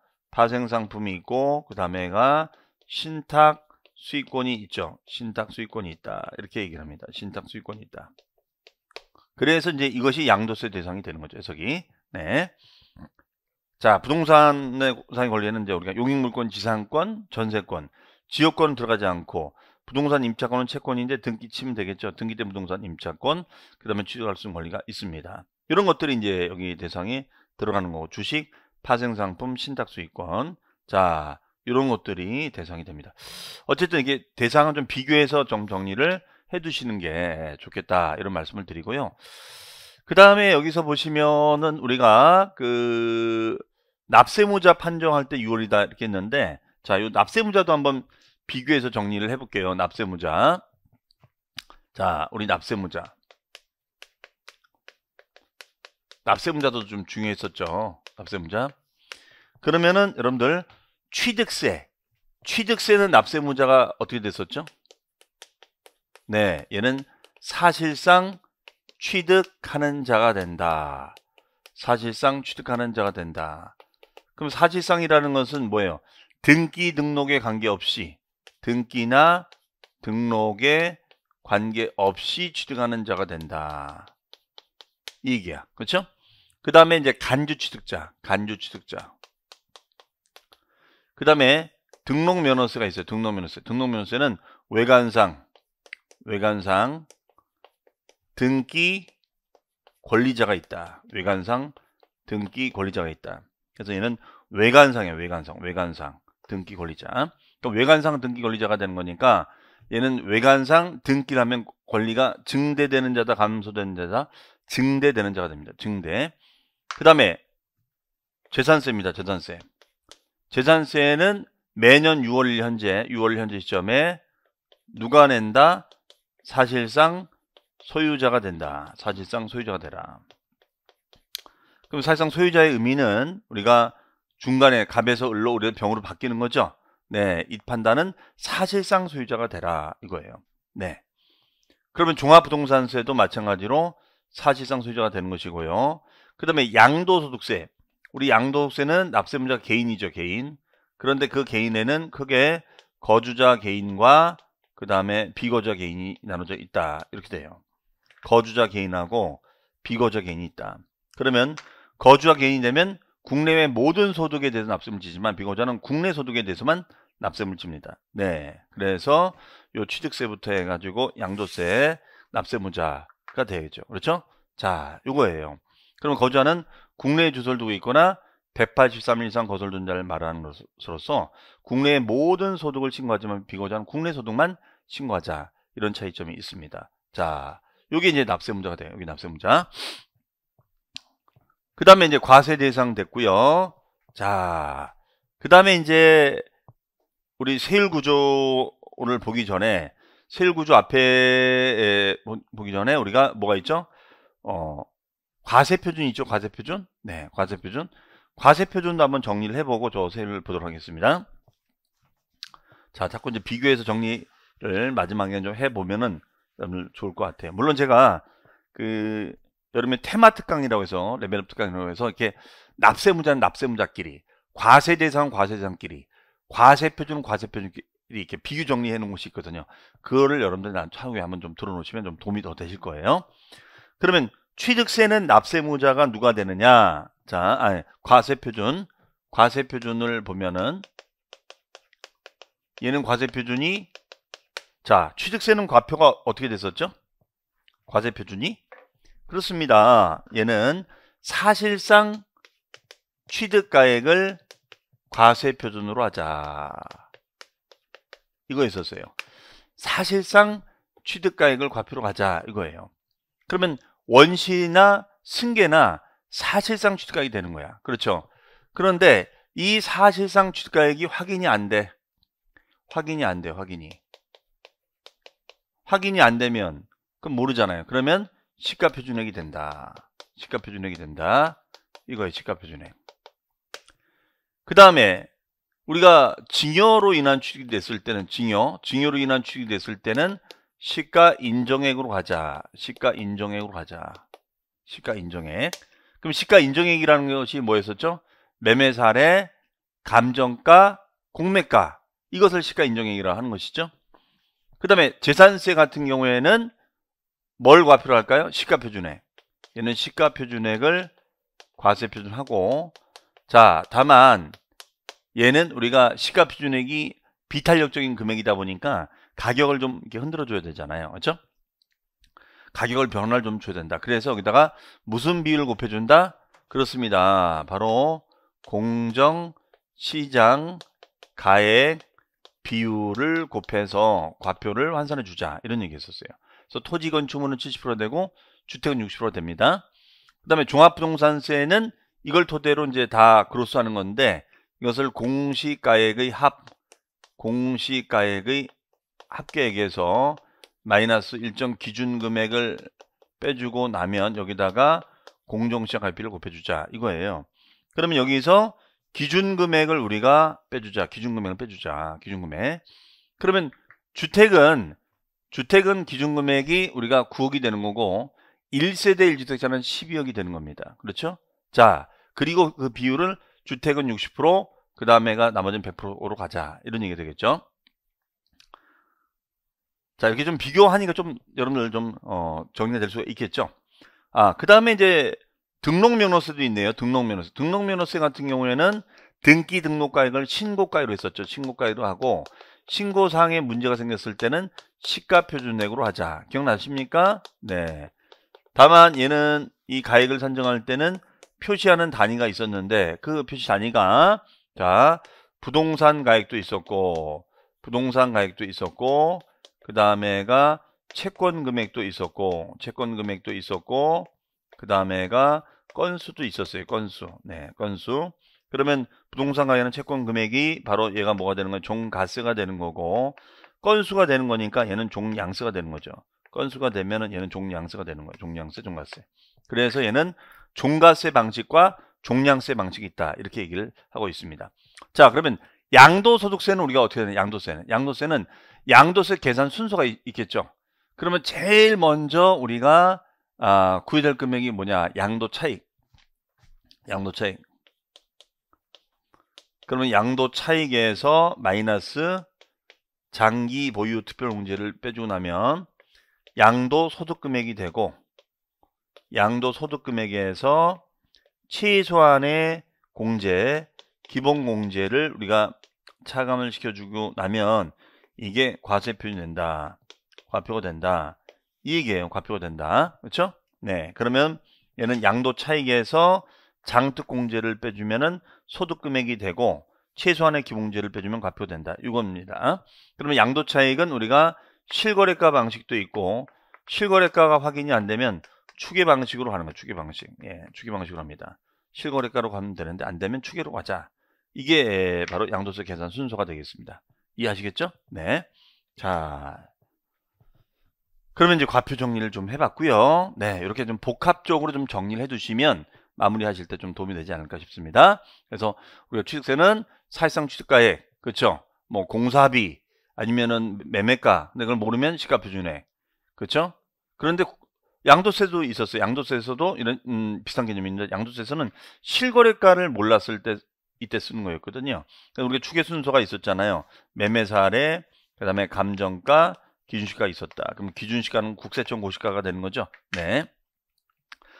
그 다음에가 신탁 수익권이 있죠. 신탁 수익권이 있다. 이렇게 얘기를 합니다. 신탁 수익권이 있다. 그래서 이제 이것이 양도세 대상이 되는 거죠. 해석이. 네. 자, 부동산의 권리에는 이제 우리가 용익물권, 지상권, 전세권, 지역권은 들어가지 않고 부동산 임차권은 채권인데 등기 치면 되겠죠. 등기된 부동산 임차권, 그 다음에 취득할 수 있는 권리가 있습니다. 이런 것들이 이제 여기 대상에 들어가는 거고, 주식, 파생상품, 신탁수익권. 자, 이런 것들이 대상이 됩니다. 어쨌든 이게 대상은 좀 비교해서 정리를 해 두시는 게 좋겠다. 이런 말씀을 드리고요. 그 다음에 여기서 보시면은 우리가 납세무자 판정할 때 6월이다 이렇게 했는데, 자, 요 납세무자도 한번 비교해서 정리를 해볼게요. 납세무자. 자, 우리 납세무자도 좀 중요했었죠. 납세무자. 그러면은 여러분들 취득세는 납세무자가 어떻게 됐었죠? 네, 얘는 사실상 취득하는 자가 된다. 사실상 취득하는 자가 된다. 그럼 사실상이라는 것은 뭐예요? 등기 등록에 관계없이, 등기나 등록에 관계없이 취득하는 자가 된다. 이 얘기야. 그렇죠? 그 다음에 이제 간주취득자. 그 다음에 등록면허세가 있어요. 등록면허세는 외관상 등기 권리자가 있다. 외관상 등기 권리자가 있다. 그래서 얘는 외관상이에요. 외관상 등기 권리자. 그러니까 외관상 등기 권리자가 되는 거니까 얘는 외관상 등기를 하면 권리가 증대되는 자다, 감소되는 자다, 증대되는 자가 됩니다. 증대. 그 다음에 재산세입니다. 재산세는 매년 6월 현재 시점에 누가 낸다? 사실상 소유자가 된다. 사실상 소유자가 되라. 그럼 사실상 소유자의 의미는 우리가 중간에 갑에서 을로 우리가 병으로 바뀌는 거죠. 네, 이 판단은 사실상 소유자가 되라 이거예요. 네. 그러면 종합부동산세도 마찬가지로 사실상 소유자가 되는 것이고요. 그 다음에 양도소득세. 우리 양도소득세는 납세무자가 개인이죠, 개인. 그런데 그 개인에는 크게 거주자 개인과 그 다음에 비거주자 개인이 나눠져 있다. 이렇게 돼요. 거주자 개인하고 비거주자 개인이 있다. 그러면 거주자 개인이 되면 국내외 모든 소득에 대해서 납세를 지지만 비거주자는 국내 소득에 대해서만 납세를 집니다. 네, 그래서 요 취득세부터 해가지고 양도세, 납세무자가 되겠죠. 그렇죠? 자, 요거예요. 그럼 거주자는 국내에 주소를 두고 있거나 183일 이상 거소를 둔 자를 말하는 것으로서 국내의 모든 소득을 신고하지만 비거주자는 국내 소득만 신고하자. 이런 차이점이 있습니다. 자, 요게 이제 납세무자가 돼요. 여기 납세무자. 그 다음에 이제 과세 대상 됐고요. 자, 그 다음에 이제 우리 세율구조를 보기 전에, 세율구조 앞에 보기 전에 우리가 뭐가 있죠? 과세표준 있죠? 과세표준? 네, 과세표준. 과세표준도 한번 정리를 해보고 저 세율을 보도록 하겠습니다. 자, 자꾸 이제 비교해서 정리를 마지막에 좀 해보면은 여러분 좋을 것 같아요. 물론 제가 여름에 테마 특강이라고 해서, 레벨업 특강이라고 해서 이렇게 납세무자는 납세무자끼리, 과세대상은 과세대상끼리, 과세표준은 과세표준끼리 이렇게 비교 정리해 놓은 것이 있거든요. 그거를 여러분들 차후에 한번 좀 들어놓으시면 좀 도움이 더 되실 거예요. 그러면 취득세는 납세무자가 누가 되느냐? 자, 과세표준을 보면은 얘는 과세표준이, 자, 취득세는 과표가 어떻게 됐었죠? 과세표준이? 그렇습니다. 얘는 사실상 취득가액을 과세표준으로 하자. 이거 있었어요. 사실상 취득가액을 과표로 가자. 이거예요. 그러면 원시나 승계나 사실상 취득가액이 되는 거야. 그렇죠? 그런데 이 사실상 취득가액이 확인이 안 돼. 확인이 안 되면 그럼 모르잖아요. 그러면 시가표준액이 된다. 시가표준액이 된다. 이거예요. 시가표준액. 그 다음에 우리가 징여로 인한 취득이 됐을 때는 징여로 인한 취득이 됐을 때는 시가 인정액으로 가자. 시가 인정액으로 가자. 시가 인정액. 그럼 시가 인정액이라는 것이 뭐였었죠? 매매사례, 감정가, 공매가. 이것을 시가 인정액이라 하는 것이죠. 그 다음에 재산세 같은 경우에는 뭘 과표로 할까요? 시가표준액. 얘는 시가표준액을 과세표준하고, 자, 다만 얘는 우리가 시가표준액이 비탄력적인 금액이다 보니까 가격을 좀 이렇게 흔들어 줘야 되잖아요. 그렇죠? 가격을 변화를 좀 줘야 된다. 그래서 여기다가 무슨 비율을 곱해준다? 그렇습니다. 바로 공정시장 가액 비율을 곱해서 과표를 환산해 주자. 이런 얘기 했었어요. 그래서 토지 건축물은 70% 되고 주택은 60% 됩니다. 그 다음에 종합부동산세는 이걸 토대로 이제 다 그로스하는 건데 이것을 공시가액의 합계액에서 마이너스 일정 기준 금액을 빼주고 나면 여기다가 공정시장 가액비를 곱해주자 이거예요. 그러면 여기서 기준 금액을 우리가 빼주자. 기준금액을 빼주자. 기준금액. 그러면 주택은 기준금액이 우리가 9억이 되는 거고 1세대 1주택자는 12억이 되는 겁니다. 그렇죠? 자, 그리고 그 비율을 주택은 60%, 그 다음에가 나머지는 100%로 가자. 이런 얘기가 되겠죠? 자, 이렇게 좀 비교하니까 좀 여러분들 좀 정리가 될 수가 있겠죠? 그 다음에 이제 등록면허세도 있네요. 등록면허세 같은 경우에는 등기 등록가액을 신고가액으로 했었죠. 신고가액으로 하고 신고사항에 문제가 생겼을 때는 시가표준액으로 하자. 기억나십니까? 네. 다만 얘는 이 가액을 산정할 때는 표시하는 단위가 있었는데 그 표시 단위가 자 부동산 가액도 있었고 그 다음에가 채권 금액도 있었고 그 다음에가 건수도 있었어요. 건수. 네, 건수. 그러면 부동산 가액은 채권 금액이 바로 얘가 뭐가 되는 거예요? 종가세가 되는 거고 건수가 되는 거니까 얘는 종량세가 되는 거죠. 건수가 되면은 얘는 종량세가 되는 거예요. 종량세, 종가세. 그래서 얘는 종가세 방식과 종량세 방식이 있다. 이렇게 얘기를 하고 있습니다. 자, 그러면 양도소득세는 우리가 어떻게 되냐? 양도세는 양도세 계산 순서가 있겠죠. 그러면 제일 먼저 우리가 구해야 될 금액이 뭐냐? 양도 차익. 그러면 양도 차익에서 마이너스 장기 보유 특별공제를 빼주고 나면 양도 소득 금액이 되고 양도 소득 금액에서 최소한의 공제, 기본 공제를 우리가 차감을 시켜주고 나면 이게 과세표준이 된다. 과표가 된다. 이 얘기예요. 과표가 된다. 그렇죠? 네. 그러면 얘는 양도 차익에서 장특 공제를 빼주면은 소득 금액이 되고 최소한의 기본공제를 빼주면 과표가 된다. 이겁니다. 그러면 양도 차익은 우리가 실거래가 방식도 있고 실거래가가 확인이 안 되면 추계 방식으로 하는 거예요. 추계 방식. 예, 추계 방식으로 합니다. 실거래가로 가면 되는데 안 되면 추계로 가자. 이게 바로 양도세 계산 순서가 되겠습니다. 이해하시겠죠? 네. 자, 그러면 이제 과표 정리를 좀 해봤고요. 네, 이렇게 좀 복합적으로 좀 정리를 해두시면 마무리하실 때 좀 도움이 되지 않을까 싶습니다. 그래서 우리가 취득세는 사실상 취득가액, 그렇죠? 뭐 공사비 아니면은 매매가, 근데 그걸 모르면 시가표준액, 그렇죠? 그런데 양도세도 있었어요. 양도세에서도 이런 비슷한 개념인데 양도세에서는 실거래가를 몰랐을 때 이때 쓰는 거였거든요. 우리가 추계 순서가 있었잖아요. 매매사례, 그 다음에 감정가, 기준시가가 있었다. 그럼 기준시가는 국세청 고시가가 되는 거죠. 네.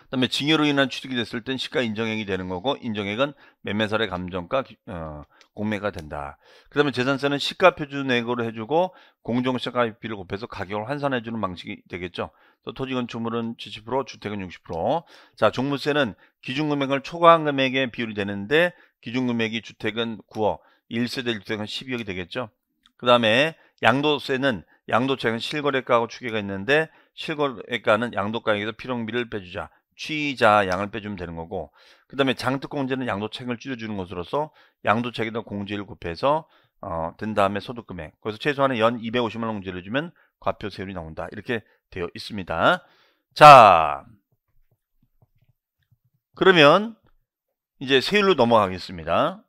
그 다음에 징여로 인한 취득이 됐을 땐 시가 인정액이 되는 거고 인정액은 매매사례 감정가 공매가 된다. 그 다음에 재산세는 시가표준액으로 해주고 공정시가비를 곱해서 가격을 환산해주는 방식이 되겠죠. 또 토지건축물은 70%, 주택은 60%. 자, 종부세는 기준금액을 초과한 금액의 비율이 되는데 기준금액이 주택은 9억, 1세대 1주택은 12억이 되겠죠. 그 다음에 양도세는 양도차익은 실거래가하고 추계가 있는데 실거래가는 양도가액에서 필요비를 빼주자. 취자 양을 빼주면 되는 거고 그 다음에 장특공제는 양도차익을 줄여주는 것으로서 양도차익에다 공제를 곱해서 된 다음에 소득금액 거기서 최소한의 연 250만 원 공제를 주면 과표 세율이 나온다. 이렇게 되어 있습니다. 자, 그러면 이제 세율로 넘어가겠습니다.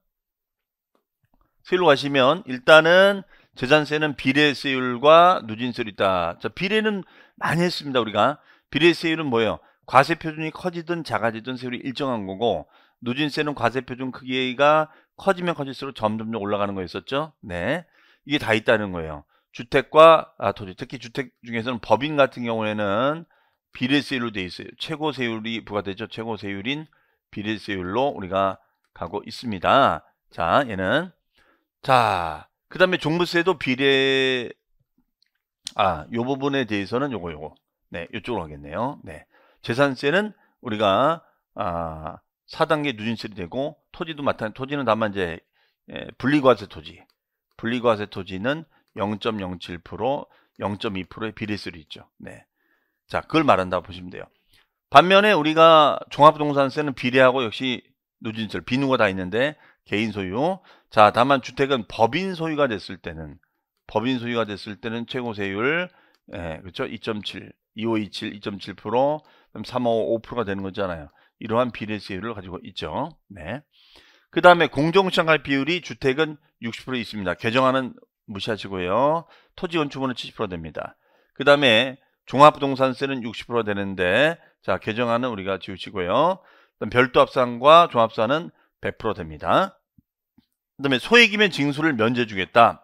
세율로 가시면 일단은 재산세는 비례세율과 누진세율이 있다. 자, 비례는 많이 했습니다. 우리가. 비례세율은 뭐예요? 과세표준이 커지든 작아지든 세율이 일정한 거고, 누진세는 과세표준 크기가 커지면 커질수록 점점 올라가는 거였었죠. 네, 이게 다 있다는 거예요. 주택과 토지, 특히 주택 중에서는 법인 같은 경우에는 비례세율로 돼 있어요. 최고 세율이 부과되죠. 최고 세율인 비례세율로 우리가 가고 있습니다. 자, 얘는 자, 그 다음에 종부세도 비례 요 부분에 대해서는 요거 네, 요쪽으로 하겠네요. 네, 재산세는 우리가 4단계 누진세율이 되고, 토지도 마찬가지. 토지는 다만 이제 분리과세 토지, 분리과세 토지는 0.07%, 0.2%의 비례세율이 있죠. 네, 자, 그걸 말한다고 보시면 돼요. 반면에 우리가 종합부동산세는 비례하고 역시 누진세율, 비누가 다 있는데 개인 소유. 자, 다만 주택은 법인 소유가 됐을 때는 최고세율, 그렇죠? 2.7, 2527, 2.7%, 그럼 355, 5%가 되는 거잖아요. 이러한 비례세율을 가지고 있죠. 네. 그 다음에 공정시장할 비율이 주택은 60% 있습니다. 개정안은 무시하시고요. 토지건축물은 70% 됩니다. 그 다음에 종합부동산세는 60% 되는데, 자, 개정안은 우리가 지우시고요. 그다음 별도합산과 종합산은 100% 됩니다. 그 다음에 소액이면 징수를 면제주겠다.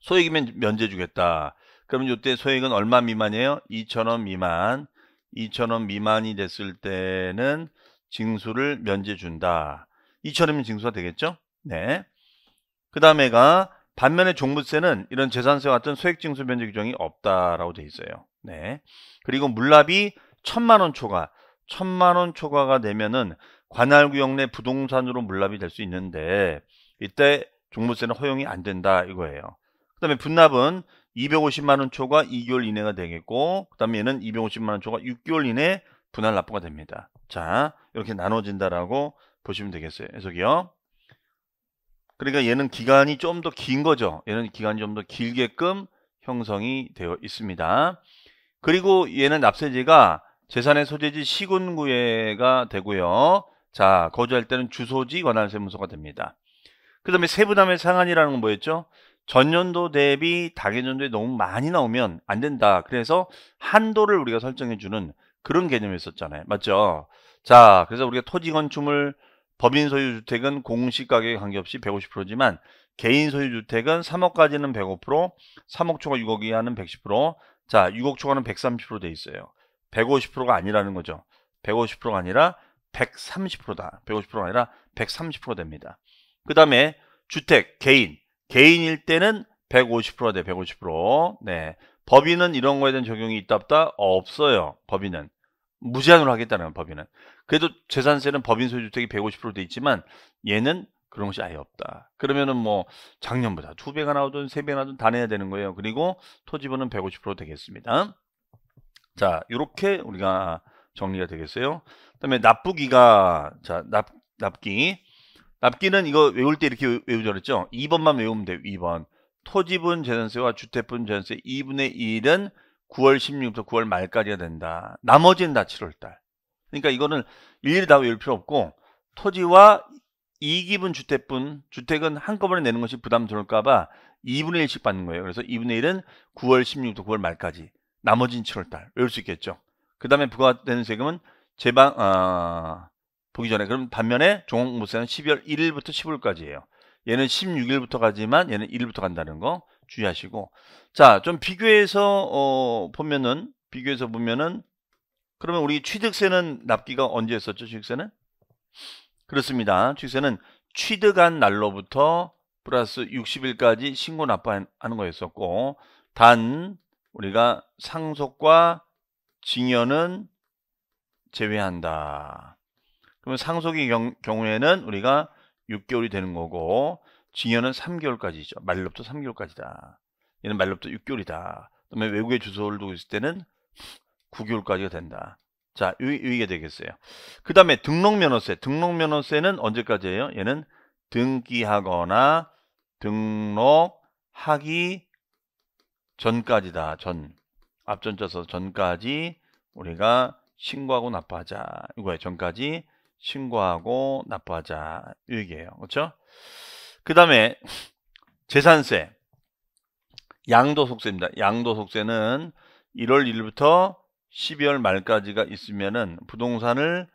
소액이면 면제주겠다. 그러면 이때 소액은 얼마 미만이에요? 2,000원 미만. 2,000원 미만이 됐을 때는 징수를 면제준다. 2,000원이면 징수가 되겠죠? 네. 그 다음에가 반면에 종부세는 이런 재산세와 같은 소액징수 면제 규정이 없다라고 되어 있어요. 네. 그리고 물납이 1,000만 원 초과가 되면은 관할구역 내 부동산으로 물납이 될 수 있는데, 이때 종부세는 허용이 안 된다 이거예요. 그 다음에 분납은 250만 원 초과 2개월 이내가 되겠고, 그 다음에 얘는 250만 원 초과 6개월 이내 분할 납부가 됩니다. 자, 이렇게 나눠진다라고 보시면 되겠어요. 해석이요. 그러니까 얘는 기간이 좀 더 긴 거죠. 얘는 기간이 좀 더 길게끔 형성이 되어 있습니다. 그리고 얘는 납세지가 재산의 소재지 시군구예가 되고요. 자, 거주할 때는 주소지 관할세무서가 됩니다. 그 다음에 세부담의 상한이라는 건 뭐였죠? 전년도 대비 당해년도에 너무 많이 나오면 안 된다. 그래서 한도를 우리가 설정해주는 그런 개념이었었잖아요. 맞죠? 자, 그래서 우리가 토지 건축물 법인 소유 주택은 공시가격에 관계없이 150%지만 개인 소유 주택은 3억까지는 105%, 3억 초과 6억 이하는 110%, 자, 6억 초과는 130% 돼 있어요. 150%가 아니라는 거죠. 150%가 아니라 130%다. 150%가 아니라 130% 됩니다. 그 다음에 주택, 개인일 때는 150%가 돼, 150%. 네. 법인은 이런 거에 대한 적용이 있다 없다? 없어요. 법인은. 무제한으로 하겠다는 법인은. 그래도 재산세는 법인 소유주택이 150% 돼 있지만 얘는 그런 것이 아예 없다. 그러면은 뭐 작년보다 2배가 나오든 3배가 나오든 다 내야 되는 거예요. 그리고 토지분은 150% 되겠습니다. 자, 이렇게 우리가 정리가 되겠어요. 그다음에 납부기가, 자, 납기는 이거 외울 때 이렇게 외우자 그랬죠. 2번만 외우면 돼요. 2번. 토지분 재산세와 주택분 재산세 2분의 1은 9월 16일부터 9월 말까지가 된다. 나머지는 다 7월달. 그러니까 이거는 일일이 다 외울 필요 없고, 토지와 2기분 주택은 한꺼번에 내는 것이 부담스러울까봐 2분의 1씩 받는 거예요. 그래서 2분의 1은 9월 16일부터 9월 말까지. 나머지는 7월달. 외울 수 있겠죠. 그 다음에 부과되는 세금은 보기 전에, 그럼 반면에 종합부세는 12월 1일부터 15일까지예요. 얘는 16일부터 가지만 얘는 1일부터 간다는 거 주의하시고, 자, 좀 비교해서 보면은 그러면 우리 취득세는 납기가 언제 했었죠? 취득세는? 그렇습니다. 취득세는 취득한 날로부터 플러스 60일까지 신고 납부하는 거였었고, 단 우리가 상속과 징여는 제외한다. 그러면 상속의 경우에는 우리가 6개월이 되는 거고, 징여는 3개월까지죠. 만료부터 3개월까지다. 얘는 만료부터 6개월이다. 그다음에 외국에 주소를 두고 있을 때는 9개월까지가 된다. 자, 이게 되겠어요. 그 다음에 등록면허세는 언제까지예요? 얘는 등기하거나 등록하기 전까지다. 앞전자서 전까지 우리가 신고하고 납부하자. 이거예요. 전까지 신고하고 납부하자. 이 얘기예요. 그렇죠? 그 다음에 재산세. 양도속세입니다. 양도속세는 1월 1일부터 12월 말까지가 있으면은 부동산을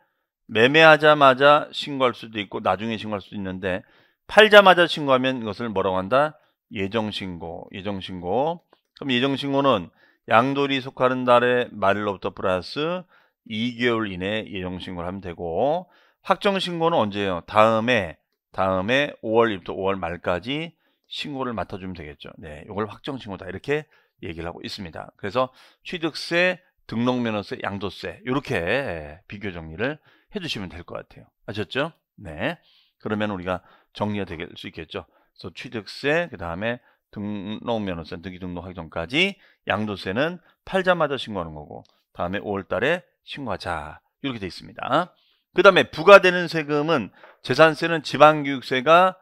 매매하자마자 신고할 수도 있고 나중에 신고할 수도 있는데 팔자마자 신고하면 이것을 뭐라고 한다? 예정신고. 예정신고. 그럼 예정신고는 양도일이 속하는 달의 말로부터 플러스 2개월 이내에 예정신고를 하면 되고 확정신고는 언제예요? 다음에 5월 1일부터 5월 말까지 신고를 맡아주면 되겠죠. 네, 이걸 확정신고다 이렇게 얘기를 하고 있습니다. 그래서 취득세, 등록면허세, 양도세 이렇게 비교 정리를 해주시면 될 것 같아요. 아셨죠? 네. 그러면 우리가 정리가 될 수 있겠죠. 그래서 취득세, 그 다음에 등록면허세, 등기등록하기 전까지 양도세는 팔자마자 신고하는 거고 다음에 5월 달에 신고하자 이렇게 돼 있습니다. 그 다음에 부과되는 세금은 재산세는 지방교육세가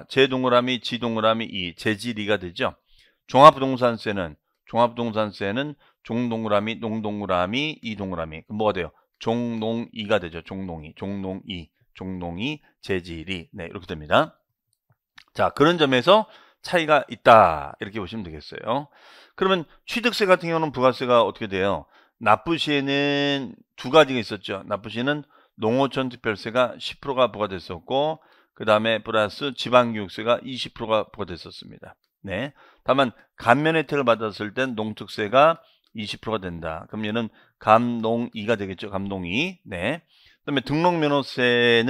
제동그라미, 지동그라미, 제지리가 되죠. 종합부동산세는 종동그라미, 농동그라미, 이동그라미. 그럼 뭐가 돼요? 종농이가 되죠. 종농이, 제지리. 네, 이렇게 됩니다. 자, 그런 점에서 차이가 있다. 이렇게 보시면 되겠어요. 그러면 취득세 같은 경우는 부가세가 어떻게 돼요? 납부 시에는 두 가지가 있었죠. 납부 시에는 농어촌 특별세가 10%가 부과됐었고 그 다음에 플러스 지방교육세가 20%가 부과됐었습니다. 네. 다만 감면 혜택을 받았을 땐 농특세가 20%가 된다. 그럼 얘는 감농이가 되겠죠. 감농이. 네. 그다음에 등록면허세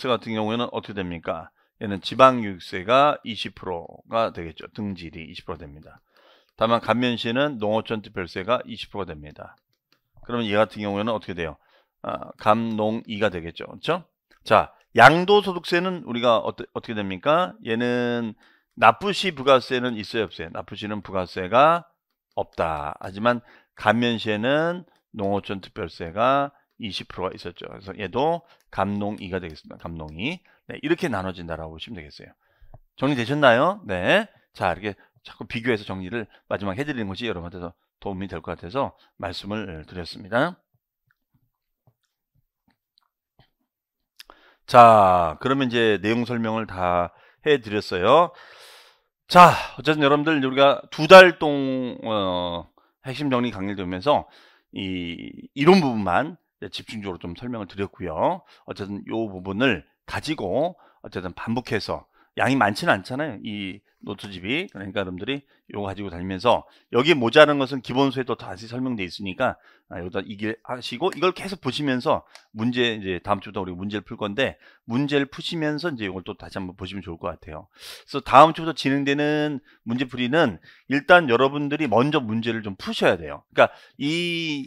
같은 경우에는 어떻게 됩니까? 얘는 지방교육세가 20%가 되겠죠. 등질이 20%가 됩니다. 다만 감면시에는 농어촌 특별세가 20%가 됩니다. 그러면 얘 같은 경우에는 어떻게 돼요? 감농이가 되겠죠. 그렇죠? 자, 양도소득세는 우리가 어떻게 됩니까? 얘는 납부시 부가세는 있어요, 없어요? 납부시는 부가세가 없다. 하지만 감면시에는 농어촌 특별세가 20%가 있었죠. 그래서 얘도 감농이가 되겠습니다. 감농이. 네, 이렇게 나눠진다라고 보시면 되겠어요. 정리되셨나요? 네. 자, 이렇게 자꾸 비교해서 정리를 마지막 해드리는 것이 여러분한테도 도움이 될 것 같아서 말씀을 드렸습니다. 자, 그러면 이제 내용 설명을 다 해드렸어요. 자, 어쨌든 여러분들 우리가 2달 동안 핵심 정리 강의를 들으면서 이 이론 부분만 집중적으로 좀 설명을 드렸고요. 어쨌든 이 부분을 가지고 어쨌든 반복해서 양이 많지는 않잖아요. 이 노트집이. 그러니까 여러분들이 이거 가지고 다니면서 여기에 모자란 것은 기본소에도 다시 설명되어 있으니까 여기다 이게 하시고 이걸 계속 보시면서 문제 이제 다음 주부터 우리 문제를 풀 건데 문제를 푸시면서 이제 이걸 또 다시 한번 보시면 좋을 것 같아요. 그래서 다음 주부터 진행되는 문제풀이는 일단 여러분들이 먼저 문제를 좀 푸셔야 돼요. 그러니까 이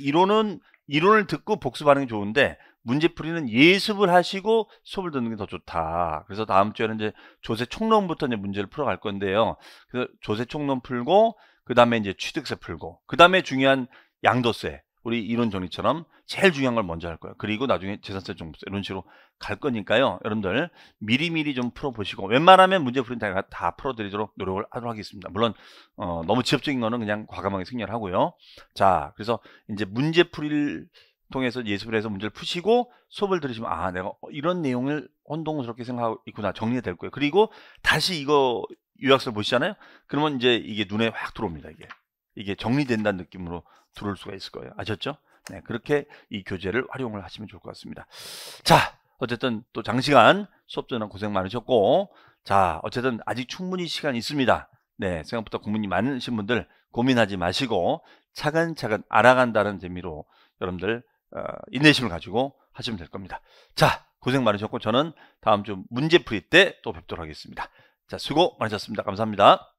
이론을 듣고 복습하는 게 좋은데 문제풀이는 예습을 하시고 수업을 듣는 게 더 좋다. 그래서 다음 주에는 이제 조세 총론부터 이제 문제를 풀어갈 건데요. 그래서 조세 총론 풀고 그 다음에 이제 취득세 풀고 그 다음에 중요한 양도세 우리 이론 정리처럼 제일 중요한 걸 먼저 할 거예요. 그리고 나중에 재산세 종부세 이런 식으로 갈 거니까요. 여러분들 미리미리 좀 풀어보시고 웬만하면 문제풀이는 다 풀어드리도록 노력을 하도록 하겠습니다. 물론 너무 지엽적인 거는 그냥 과감하게 생략하고요. 자, 그래서 이제 문제풀이를 통해서 예습을 해서 문제를 푸시고 수업을 들으시면 내가 이런 내용을 혼동스럽게 생각하고 있구나 정리가 될 거예요. 그리고 다시 이거 요약서를 보시잖아요. 그러면 이제 이게 눈에 확 들어옵니다. 이게 정리된다는 느낌으로 들어올 수가 있을 거예요. 아셨죠? 네, 그렇게 이 교재를 활용을 하시면 좋을 것 같습니다. 자, 어쨌든 또 장시간 수업 듣느라 고생 많으셨고 자, 어쨌든 아직 충분히 시간이 있습니다. 네, 생각보다 고민이 많으신 분들 고민하지 마시고 차근차근 알아간다는 재미로 여러분들 인내심을 가지고 하시면 될 겁니다. 자, 고생 많으셨고 저는 다음 주 문제풀이 때 또 뵙도록 하겠습니다. 자, 수고 많으셨습니다. 감사합니다.